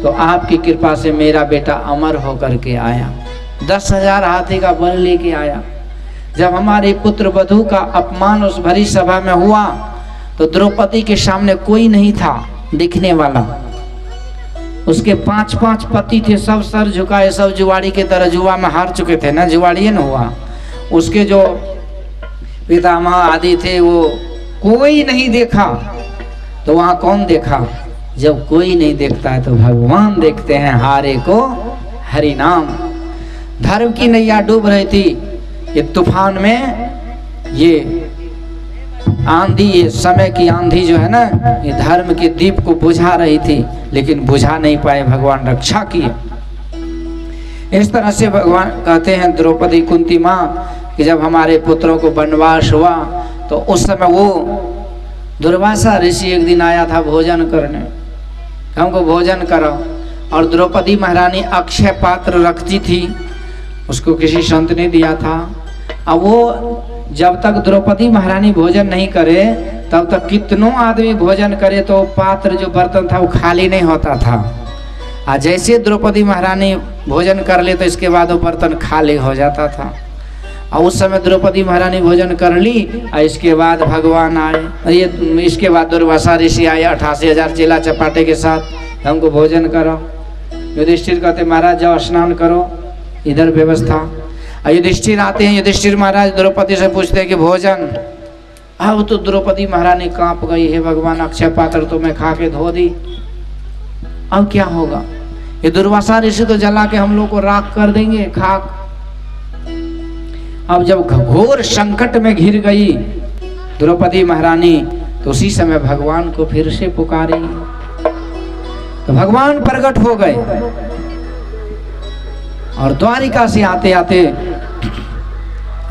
तो आपकी कृपा से मेरा बेटा अमर होकर के आया, 10,000 हाथी का बल लेके आया। जब हमारे पुत्र वधू का अपमान उस भरी सभा में हुआ तो द्रौपदी के सामने कोई नहीं था दिखने वाला। उसके 5-5 पति थे, सब सर झुकाए, सब जुआड़ी के तरह जुआ में हार चुके थे ना, जुआड़ी न हुआ। उसके जो पितामह आदि थे वो कोई नहीं देखा। तो वहां कौन देखा? जब कोई नहीं देखता है तो भगवान देखते हैं। हारे को हरि नाम। धर्म की नैया डूब रही थी, ये तूफान में ये आंधी, ये समय की आंधी जो है ना, ये धर्म के दीप को बुझा रही थी, लेकिन बुझा नहीं पाए, भगवान रक्षा किए। इस तरह से भगवान कहते हैं द्रौपदी कुंती माँ कि जब हमारे पुत्रों को वनवास हुआ तो उस समय वो दुर्वासा ऋषि एक दिन आया था भोजन करने, हमको भोजन करो। और द्रौपदी महारानी अक्षय पात्र रखती थी, उसको किसी संत ने दिया था। अब वो जब तक द्रौपदी महारानी भोजन नहीं करे तब तक कितनों आदमी भोजन करे तो पात्र जो बर्तन था वो खाली नहीं होता था। और जैसे द्रौपदी महारानी भोजन कर ले तो इसके बाद वो बर्तन खाली हो जाता था। और उस समय द्रौपदी महारानी भोजन कर ली और इसके बाद भगवान आए, ये इसके बाद दुर्वासा ऋषि आए 88,000 चेला चपाटे के साथ, हमको भोजन करो। युधिष्ठिर कहते महाराज जाओ स्नान करो, इधर व्यवस्था। युधिष्ठिर आते हैं, युधिष्ठिर महाराज द्रौपदी से पूछते हैं कि भोजन। अब तो द्रौपदी महारानी कांप गई, है भगवान अक्षय पात्र तो मैं खा के धो दी, अब क्या होगा? ये दुर्वासा ऋषि तो जला के हम लोग को राख कर देंगे, खाक। अब जब घोर संकट में घिर गई द्रौपदी महारानी तो उसी समय भगवान को फिर से पुकारी, तो भगवान प्रकट हो गए। और द्वारिका से आते आते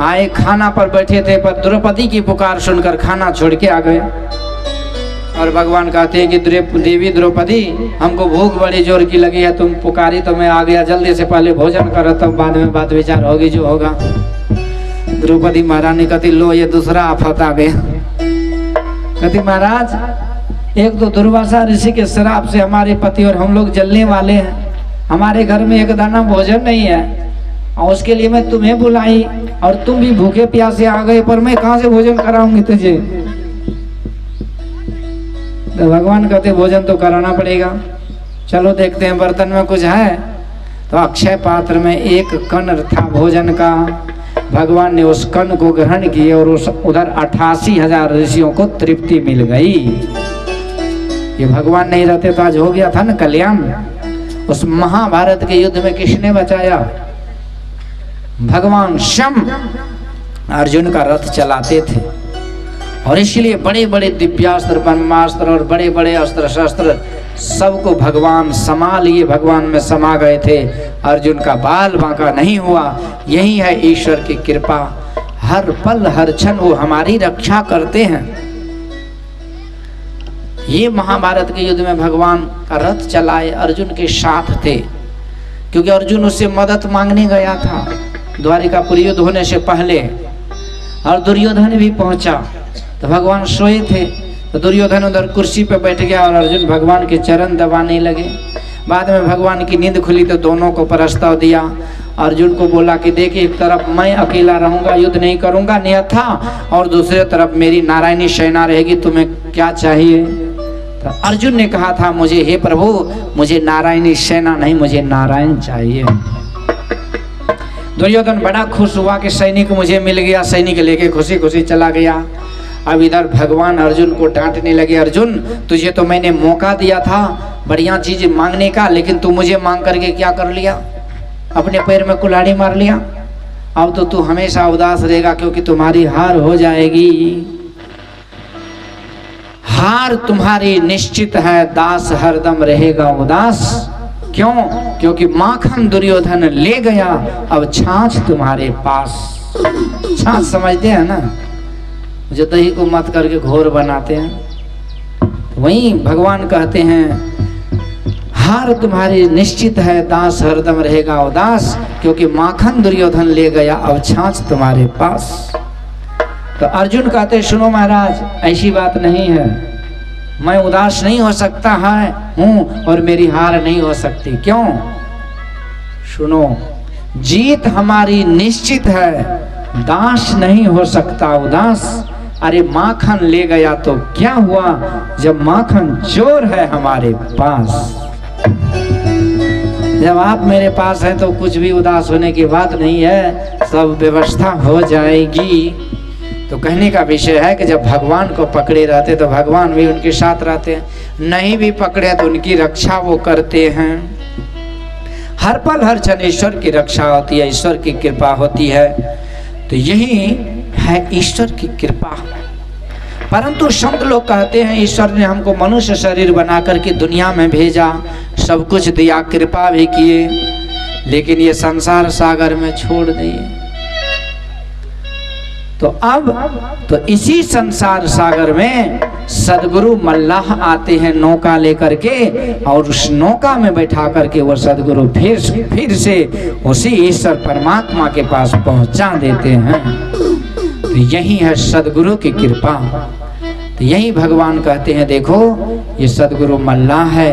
आए, खाना पर बैठे थे, पर द्रौपदी की पुकार सुनकर खाना छोड़ के आ गए। और भगवान कहते हैं कि देवी द्रौपदी हमको भूख बड़ी जोर की लगी है, तुम पुकारी तो मैं आ गया, जल्दी से पहले भोजन करो तब बाद में बात विचार होगी जो होगा। द्रौपदी महारानी कहती लो ये दूसरा आफत आ गया। कहती महाराज एक तो दुर्वासा ऋषि के श्राप से हमारे पति और हम लोग जलने वाले हैं, हमारे घर में एक दाना भोजन नहीं है और उसके लिए मैं तुम्हें बुलाई और तुम भी भूखे प्यासे आ गए, पर मैं कहां से भोजन कराऊंगी तुझे। तो भगवान कहते भोजन तो कराना पड़ेगा, चलो देखते हैं बर्तन में कुछ है। तो अक्षय पात्र में एक कण था भोजन का। भगवान ने उस कण को ग्रहण किया और उस उधर 88,000 ऋषियों को तृप्ति मिल गई। ये भगवान नहीं रहते तो आज हो गया था ना कल्याण। उस महाभारत के युद्ध में किसने बचाया? भगवान शम अर्जुन का रथ चलाते थे और इसलिए बड़े बड़े दिव्यास्त्र, ब्रह्मास्त्र और बड़े बड़े अस्त्र शस्त्र सबको भगवान समा लिए, भगवान में समा गए थे। अर्जुन का बाल बांका नहीं हुआ। यही है ईश्वर की कृपा, हर पल हर क्षण वो हमारी रक्षा करते हैं। ये महाभारत के युद्ध में भगवान का रथ चलाए अर्जुन के साथ थे, क्योंकि अर्जुन उससे मदद मांगने गया था द्वारिकापुरी युद्ध होने से पहले। और दुर्योधन भी पहुंचा तो भगवान सोए थे, तो दुर्योधन उधर कुर्सी पे बैठ गया और अर्जुन भगवान के चरण दबाने लगे। बाद में भगवान की नींद खुली तो दोनों को प्रस्ताव दिया। अर्जुन को बोला कि देखिए, एक तरफ मैं अकेला रहूंगा, युद्ध नहीं करूंगा न्यथा, और दूसरे तरफ मेरी नारायणी सेना रहेगी, तुम्हें क्या चाहिए? तो अर्जुन ने कहा था, मुझे हे प्रभु, मुझे नारायणी सेना नहीं, मुझे नारायण चाहिए। दुर्योधन बड़ा खुश हुआ कि सैनिक मुझे मिल गया, सैनिक लेके खुशी खुशी चला गया। अब इधर भगवान अर्जुन को डांटने लगे, अर्जुन तुझे तो मैंने मौका दिया था बढ़िया चीज मांगने का, लेकिन तू मुझे मांग करके क्या कर लिया? अपने पैर में कुल्हाड़ी मार लिया। अब तो तू हमेशा उदास रहेगा, क्योंकि तुम्हारी हार हो जाएगी। हार तुम्हारी निश्चित है, दास हरदम रहेगा उदास। क्यों? क्योंकि माखन दुर्योधन ले गया, अब छाछ तुम्हारे पास। छाछ समझते हैं ना, जो दही को मत करके घोर बनाते हैं। वहीं भगवान कहते हैं, हार तुम्हारी निश्चित है, दास हरदम रहेगा उदास, क्योंकि माखन दुर्योधन ले गया, अब छाछ तुम्हारे पास। तो अर्जुन कहते, सुनो महाराज, ऐसी बात नहीं है, मैं उदास नहीं हो सकता है हूं और मेरी हार नहीं हो सकती। क्यों? सुनो, जीत हमारी निश्चित है, दास नहीं हो सकता उदास। अरे माखन ले गया तो क्या हुआ, जब माखन चोर है हमारे पास। जब आप मेरे पास हैं तो कुछ भी उदास होने की बात नहीं है, सब व्यवस्था हो जाएगी। तो कहने का विषय है कि जब भगवान को पकड़े रहते तो भगवान भी उनके साथ रहते हैं, नहीं भी पकड़े तो उनकी रक्षा वो करते हैं। हर पल हर क्षण ईश्वर की रक्षा होती है, ईश्वर की कृपा होती है। तो यही है ईश्वर की कृपा। परंतु संत लोग कहते हैं, ईश्वर ने हमको मनुष्य शरीर बना करके दुनिया में भेजा, सब कुछ दिया, कृपा भी किए, लेकिन ये संसार सागर में छोड़ दिए। तो अब तो इसी संसार सागर में सदगुरु मल्लाह आते हैं नौका लेकर के, और उस नौका में बैठा करके वो सदगुरु फिर से उसी ईश्वर परमात्मा के पास पहुंचा देते हैं। तो यही है सदगुरु की कृपा। तो यही भगवान कहते हैं, देखो ये सदगुरु मल्लाह है,